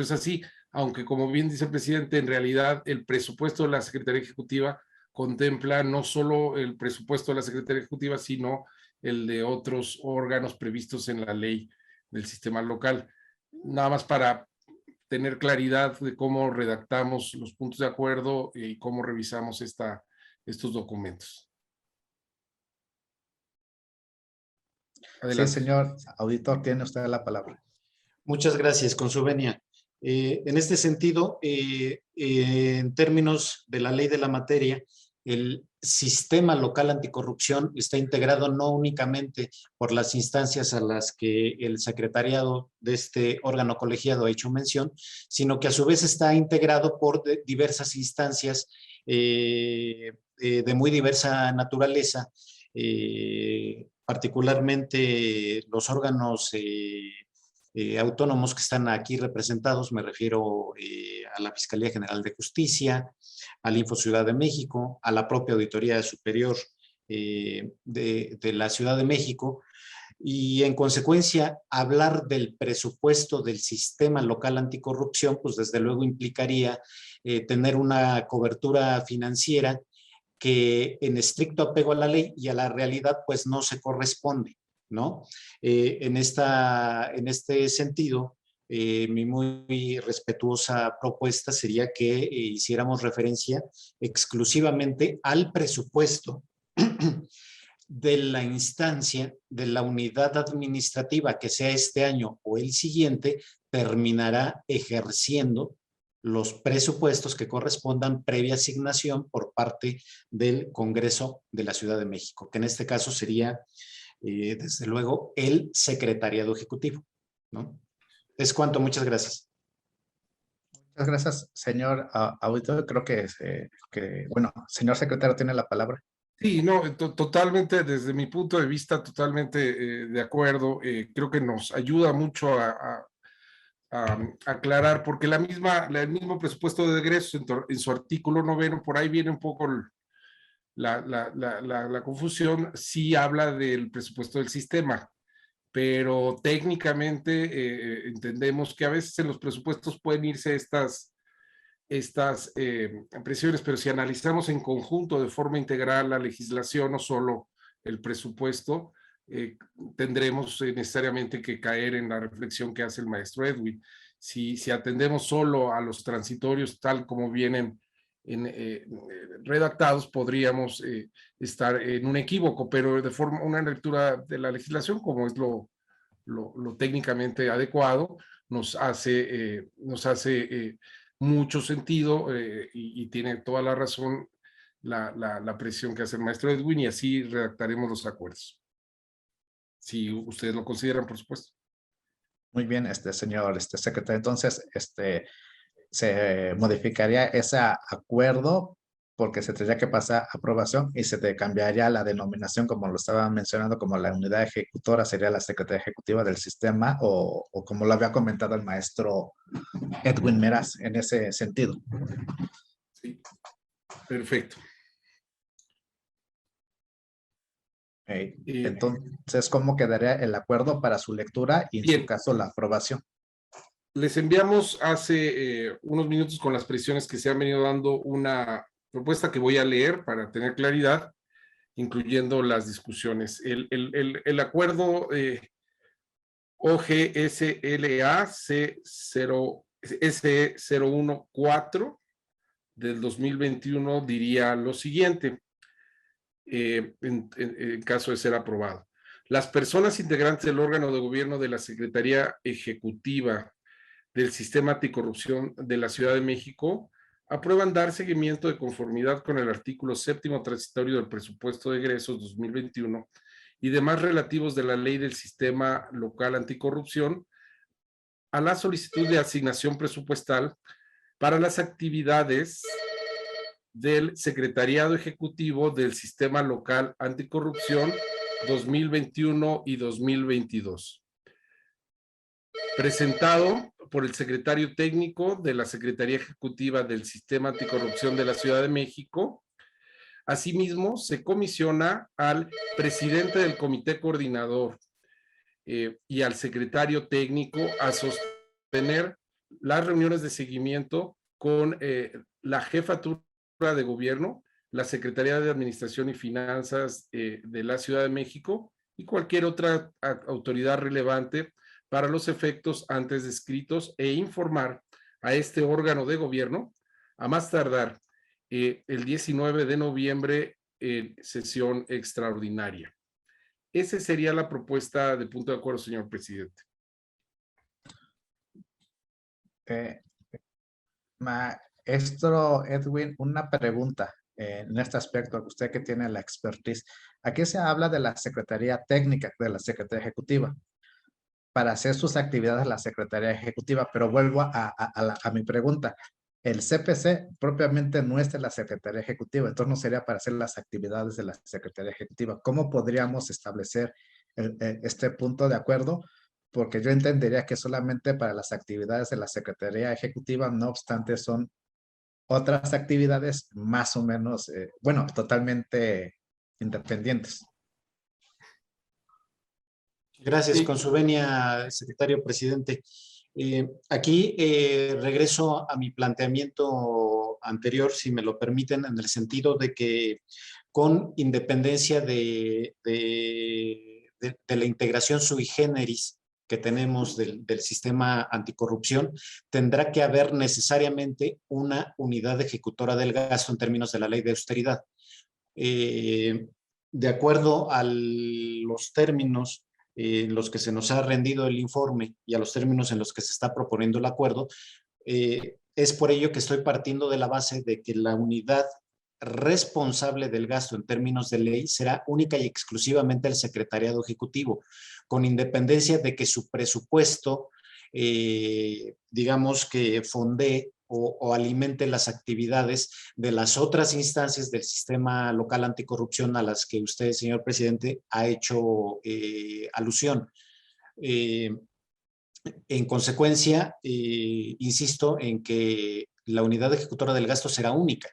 es así, aunque como bien dice el presidente, en realidad el presupuesto de la Secretaría Ejecutiva contempla no solo el presupuesto de la Secretaría Ejecutiva, sino el de otros órganos previstos en la ley del sistema local. Nada más para tener claridad de cómo redactamos los puntos de acuerdo y cómo revisamos estos documentos. Sí, Adelante. señor auditor, tiene usted la palabra. Muchas gracias, con su venia. En este sentido, en términos de la ley de la materia, el sistema local anticorrupción está integrado no únicamente por las instancias a las que el secretariado de este órgano colegiado ha hecho mención, sino que a su vez está integrado por diversas instancias de muy diversa naturaleza, particularmente los órganos autónomos que están aquí representados. Me refiero a la Fiscalía General de Justicia, al Info Ciudad de México, a la propia Auditoría Superior de la Ciudad de México, y en consecuencia hablar del presupuesto del sistema local anticorrupción, pues desde luego implicaría tener una cobertura financiera que en estricto apego a la ley y a la realidad pues no se corresponde, ¿no? En este sentido, mi muy respetuosa propuesta sería que hiciéramos referencia exclusivamente al presupuesto de la instancia, de la unidad administrativa que sea este año o el siguiente, terminará ejerciendo los presupuestos que correspondan previa asignación por parte del Congreso de la Ciudad de México, que en este caso sería desde luego el secretariado ejecutivo, ¿no? Es cuanto, muchas gracias. Muchas gracias, señor auditor. Creo bueno, señor secretario, tiene la palabra. Sí, no, totalmente, desde mi punto de vista, totalmente de acuerdo. Creo que nos ayuda mucho a aclarar, porque el mismo presupuesto de egresos en su artículo 9, por ahí viene un poco la confusión. Sí habla del presupuesto del sistema, pero técnicamente entendemos que a veces en los presupuestos pueden irse estas presiones, pero si analizamos en conjunto de forma integral la legislación, no solo el presupuesto, tendremos necesariamente que caer en la reflexión que hace el maestro Edwin. Si atendemos solo a los transitorios tal como vienen redactados, podríamos estar en un equívoco, pero de forma, una lectura de la legislación, como es lo técnicamente adecuado, nos hace mucho sentido y tiene toda la razón la presión que hace el maestro Edwin, y así redactaremos los acuerdos. Si ustedes lo consideran, por supuesto. Muy bien, señor secretario. Entonces, se modificaría ese acuerdo porque se tendría que pasar a aprobación y se te cambiaría la denominación, como lo estaba mencionando, como la unidad ejecutora sería la Secretaría Ejecutiva del Sistema, o como lo había comentado el maestro Edwin Meraz en ese sentido. Sí, perfecto. Entonces, ¿cómo quedaría el acuerdo para su lectura y en bien, su caso la aprobación? Les enviamos hace unos minutos, con las presiones que se han venido dando, una propuesta que voy a leer para tener claridad, incluyendo las discusiones. El acuerdo OGSLA SE014 del 2021 diría lo siguiente, en caso de ser aprobado. Las personas integrantes del órgano de gobierno de la Secretaría Ejecutiva del Sistema Anticorrupción de la Ciudad de México aprueban dar seguimiento de conformidad con el artículo 7º transitorio del presupuesto de egresos 2021 y demás relativos de la ley del Sistema Local Anticorrupción a la solicitud de asignación presupuestal para las actividades del Secretariado Ejecutivo del Sistema Local Anticorrupción 2021 y 2022. Presentado por el secretario técnico de la Secretaría Ejecutiva del Sistema Anticorrupción de la Ciudad de México. Asimismo, se comisiona al presidente del comité coordinador y al secretario técnico a sostener las reuniones de seguimiento con la jefatura de gobierno, la Secretaría de Administración y Finanzas de la Ciudad de México y cualquier otra autoridad relevante para los efectos antes descritos e informar a este órgano de gobierno a más tardar el 19 de noviembre en sesión extraordinaria. Esa sería la propuesta de punto de acuerdo, señor presidente. Maestro Edwin, una pregunta en este aspecto, usted que tiene la expertise. Aquí se habla de la Secretaría Técnica, de la Secretaría Ejecutiva, para hacer sus actividades la Secretaría Ejecutiva, pero vuelvo a mi pregunta. El CPC propiamente no es de la Secretaría Ejecutiva, entonces no sería para hacer las actividades de la Secretaría Ejecutiva. ¿Cómo podríamos establecer este punto de acuerdo? Porque yo entendería que solamente para las actividades de la Secretaría Ejecutiva, no obstante, son otras actividades más o menos, bueno, totalmente independientes. Gracias, Sí. con su venia, secretario presidente. Aquí regreso a mi planteamiento anterior, si me lo permiten, en el sentido de que con independencia de la integración sui generis que tenemos del sistema anticorrupción, tendrá que haber necesariamente una unidad ejecutora del gasto en términos de la ley de austeridad. De acuerdo a los términos en los que se nos ha rendido el informe y a los términos en los que se está proponiendo el acuerdo, es por ello que estoy partiendo de la base de que la unidad responsable del gasto en términos de ley será única y exclusivamente el Secretariado Ejecutivo, con independencia de que su presupuesto, digamos que fondee o alimente las actividades de las otras instancias del sistema local anticorrupción a las que usted, señor presidente, ha hecho alusión. En consecuencia, insisto en que la unidad ejecutora del gasto será única,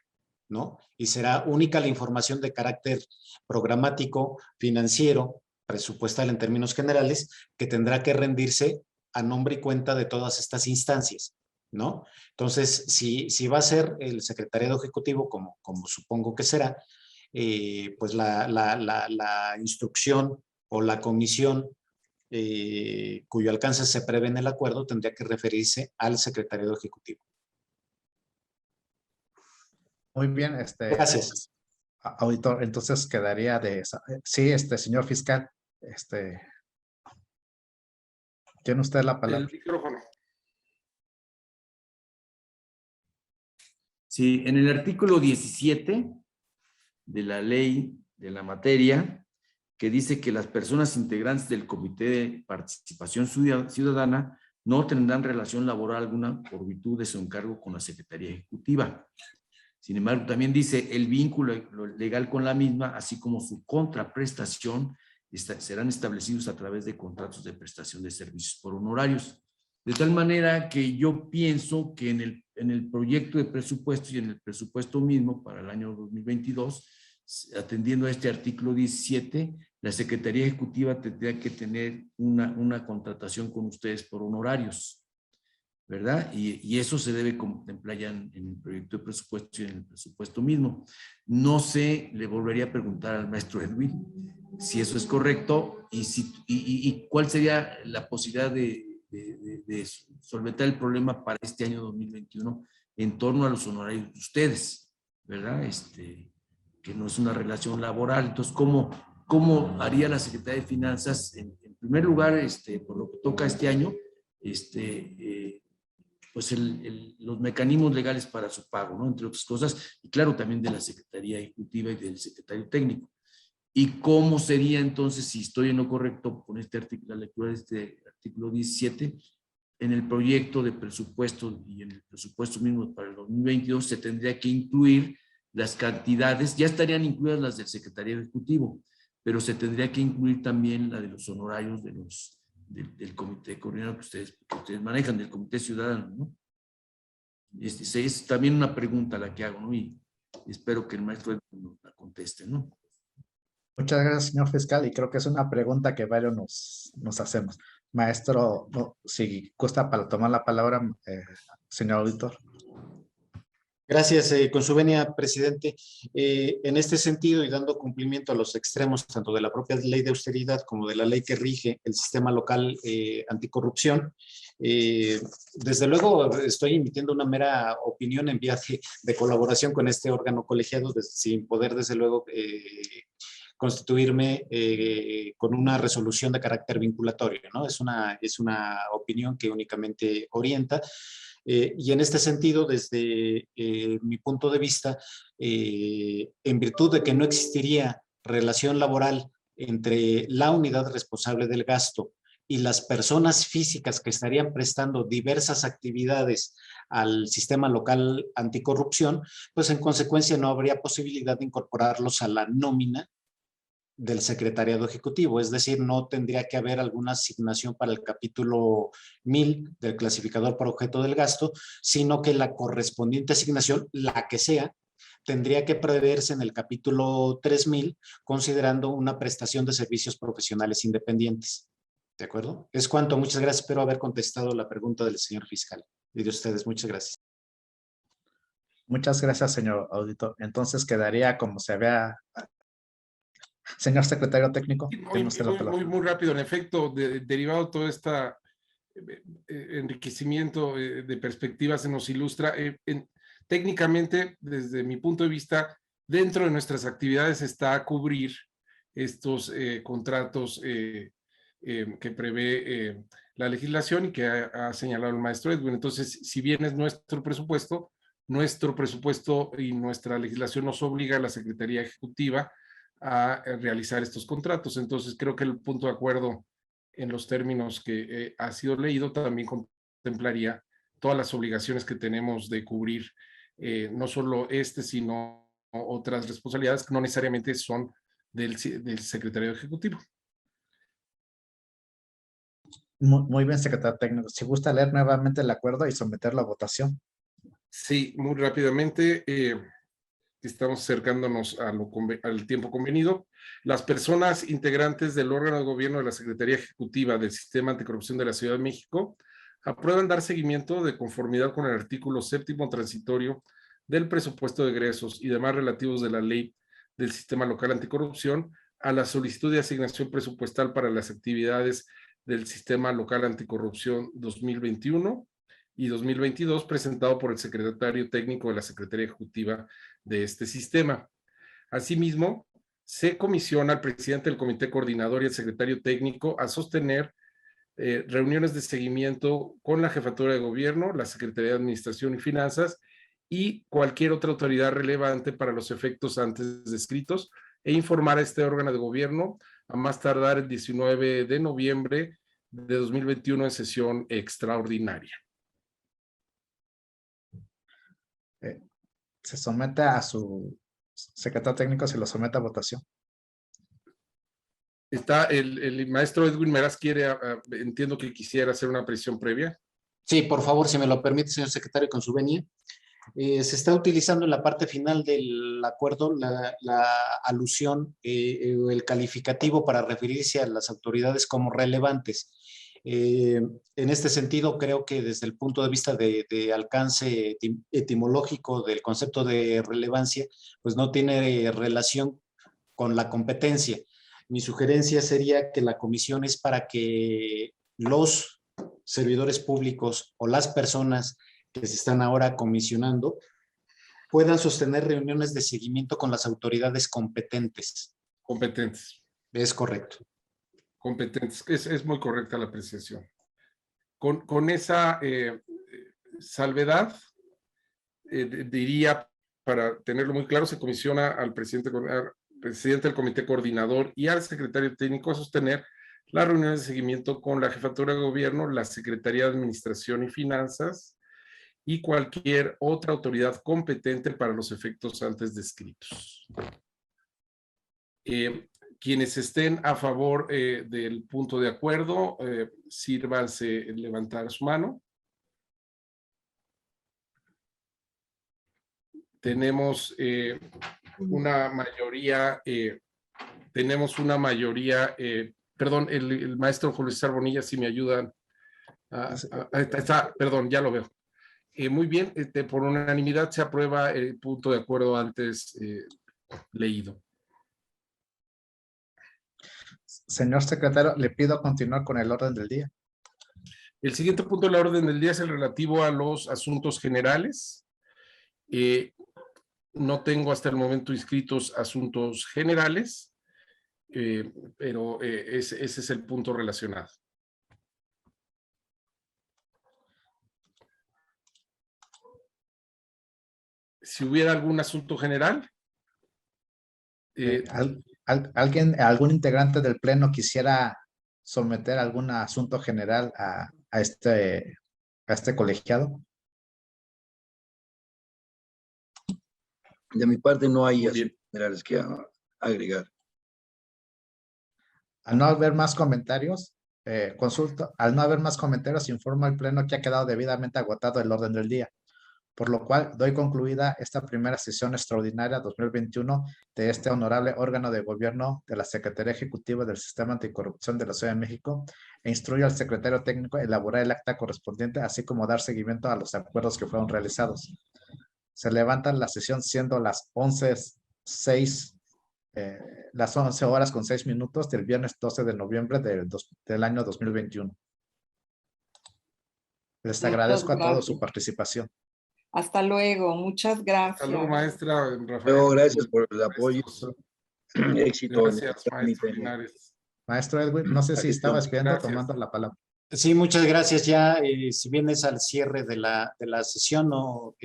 ¿no? Y será única la información de carácter programático, financiero, presupuestal en términos generales, que tendrá que rendirse a nombre y cuenta de todas estas instancias, ¿no? Entonces, si va a ser el Secretariado Ejecutivo, como supongo que será, pues la instrucción o la comisión cuyo alcance se prevé en el acuerdo tendría que referirse al Secretariado Ejecutivo. Muy bien, Gracias. auditor, entonces quedaría de esa. Sí, señor fiscal, tiene usted la palabra. El micrófono. Sí, en el artículo 17 de la ley de la materia, que dice que las personas integrantes del Comité de Participación Ciudadana no tendrán relación laboral alguna por virtud de su encargo con la Secretaría Ejecutiva. Sin embargo, también dice el vínculo legal con la misma, así como su contraprestación, serán establecidos a través de contratos de prestación de servicios por honorarios. De tal manera que yo pienso que en el proyecto de presupuesto y en el presupuesto mismo para el año 2022, atendiendo a este artículo 17, la Secretaría Ejecutiva tendría que tener una contratación con ustedes por honorarios, ¿verdad? Y eso se debe contemplar ya en el proyecto de presupuesto y en el presupuesto mismo. No sé, le volvería a preguntar al maestro Edwin si eso es correcto y cuál sería la posibilidad de solventar el problema para este año 2021 en torno a los honorarios de ustedes, ¿verdad? Que no es una relación laboral. Entonces, ¿cómo haría la Secretaría de Finanzas? En primer lugar, por lo que toca este año, pues los mecanismos legales para su pago, ¿no? Entre otras cosas, y claro, también de la Secretaría Ejecutiva y del Secretario Técnico. ¿Y cómo sería entonces, si estoy en lo correcto con este artículo, la lectura de este artículo 17, en el proyecto de presupuesto y en el presupuesto mismo para el 2022 se tendría que incluir las cantidades, ya estarían incluidas las del Secretario Ejecutivo, pero se tendría que incluir también la de los honorarios del comité coordinador que ustedes manejan, del comité ciudadano, ¿no? Es también una pregunta la que hago, ¿no? Y espero que el maestro nos la conteste, ¿no? Muchas gracias, señor fiscal, y creo que es una pregunta que varios nos hacemos. Maestro, si gusta para tomar la palabra, señor auditor. Gracias, con su venia, presidente. En este sentido y dando cumplimiento a los extremos tanto de la propia ley de austeridad como de la ley que rige el sistema local anticorrupción, desde luego estoy emitiendo una mera opinión en vía de colaboración con este órgano colegiado, sin poder desde luego constituirme con una resolución de carácter vinculatorio, ¿no? Es una opinión que únicamente orienta. Y en este sentido, desde mi punto de vista, en virtud de que no existiría relación laboral entre la unidad responsable del gasto y las personas físicas que estarían prestando diversas actividades al sistema local anticorrupción, pues en consecuencia no habría posibilidad de incorporarlos a la nómina del secretariado ejecutivo, es decir, no tendría que haber alguna asignación para el capítulo 1000 del clasificador por objeto del gasto, sino que la correspondiente asignación, la que sea, tendría que preverse en el capítulo 3000, considerando una prestación de servicios profesionales independientes. ¿De acuerdo? Es cuanto. Muchas gracias. Espero haber contestado la pregunta del señor fiscal y de ustedes. Muchas gracias. Muchas gracias, señor auditor. Entonces quedaría como se vea. Señor secretario técnico, muy rápido. En efecto, derivado de todo este enriquecimiento de perspectivas se nos ilustra. Técnicamente, desde mi punto de vista, dentro de nuestras actividades está cubrir estos contratos que prevé la legislación y que ha señalado el maestro Edwin. Entonces, si bien es nuestro presupuesto y nuestra legislación nos obliga a la Secretaría Ejecutiva a realizar estos contratos. Entonces, creo que el punto de acuerdo en los términos que ha sido leído también contemplaría todas las obligaciones que tenemos de cubrir, no solo sino otras responsabilidades que no necesariamente son del secretario ejecutivo. Muy bien, secretario técnico. Si gusta leer nuevamente el acuerdo y someterlo a votación. Sí, muy rápidamente. Estamos acercándonos al tiempo convenido. Las personas integrantes del órgano de gobierno de la Secretaría Ejecutiva del Sistema Anticorrupción de la Ciudad de México aprueban dar seguimiento de conformidad con el artículo 7º transitorio del presupuesto de egresos y demás relativos de la ley del Sistema Local Anticorrupción a la solicitud de asignación presupuestal para las actividades del Sistema Local Anticorrupción 2021 y 2022, presentado por el secretario técnico de la Secretaría Ejecutiva de este sistema. Asimismo, se comisiona al presidente del comité coordinador y el secretario técnico a sostener reuniones de seguimiento con la jefatura de gobierno, la Secretaría de Administración y Finanzas y cualquier otra autoridad relevante para los efectos antes descritos e informar a este órgano de gobierno a más tardar el 19 de noviembre de 2021 en sesión extraordinaria. Se somete a su secretario técnico, se lo somete a votación. Está el maestro Edwin Meraz entiendo que quisiera hacer una apreciación previa. Sí, por favor, si me lo permite, señor secretario, con su venia. Se está utilizando en la parte final del acuerdo la alusión, el calificativo para referirse a las autoridades como relevantes. En este sentido, creo que desde el punto de vista de alcance etimológico del concepto de relevancia, pues no tiene relación con la competencia. Mi sugerencia sería que la comisión es para que los servidores públicos o las personas que se están ahora comisionando puedan sostener reuniones de seguimiento con las autoridades competentes. Competentes. Es correcto. Competentes. Es muy correcta la apreciación. Con esa salvedad, diría, para tenerlo muy claro, se comisiona al presidente del comité coordinador y al secretario técnico a sostener las reuniones de seguimiento con la jefatura de gobierno, la Secretaría de Administración y Finanzas y cualquier otra autoridad competente para los efectos antes descritos. Quienes estén a favor del punto de acuerdo, sírvanse levantar su mano. Tenemos una mayoría, perdón, el maestro Julio César Bonilla, si me ayudan. Perdón, ya lo veo. Muy bien, por unanimidad se aprueba el punto de acuerdo antes leído. Señor secretario, le pido continuar con el orden del día. El siguiente punto de la orden del día es el relativo a los asuntos generales. No tengo hasta el momento inscritos asuntos generales, pero ese es el punto relacionado. Si hubiera algún asunto general. ¿Algún integrante del Pleno quisiera someter algún asunto general a este colegiado? De mi parte no hay asuntos generales que agregar. Al no haber más comentarios, al no haber más comentarios, informo al Pleno que ha quedado debidamente agotado el orden del día, por lo cual doy concluida esta primera sesión extraordinaria 2021 de este honorable órgano de gobierno de la Secretaría Ejecutiva del Sistema Anticorrupción de la Ciudad de México e instruyo al secretario técnico a elaborar el acta correspondiente, así como dar seguimiento a los acuerdos que fueron realizados. Se levanta la sesión siendo las 11:06, las 11 horas con 6 minutos del viernes 12 de noviembre del año 2021. Les agradezco a todos su participación. Hasta luego, muchas gracias. Hasta luego, maestra Rafael. No, gracias por el apoyo. Éxito. Gracias, maestro Linares. Maestro Edwin, no sé si estaba esperando tomando la palabra. Sí, muchas gracias. Ya, si bien es al cierre de la sesión, no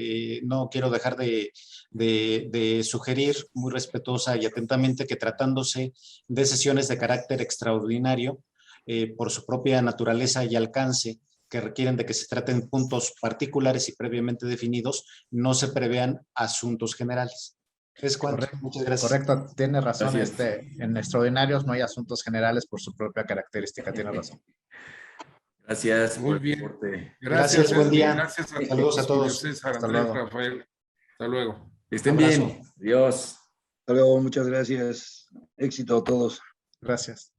quiero dejar de sugerir muy respetuosa y atentamente que tratándose de sesiones de carácter extraordinario, por su propia naturaleza y alcance, que requieren de que se traten puntos particulares y previamente definidos, no se prevean asuntos generales. Es cuanto. Muchas gracias. Correcto, tiene razón. Gracias. En extraordinarios no hay asuntos generales por su propia característica, tiene razón. Gracias. Muy bien. Gracias, buen día. Gracias a Saludos a todos. César, Hasta Andrés, luego. Rafael. Hasta luego. Estén Abrazo. bien. Adiós. Hasta luego, muchas gracias. Éxito a todos. Gracias.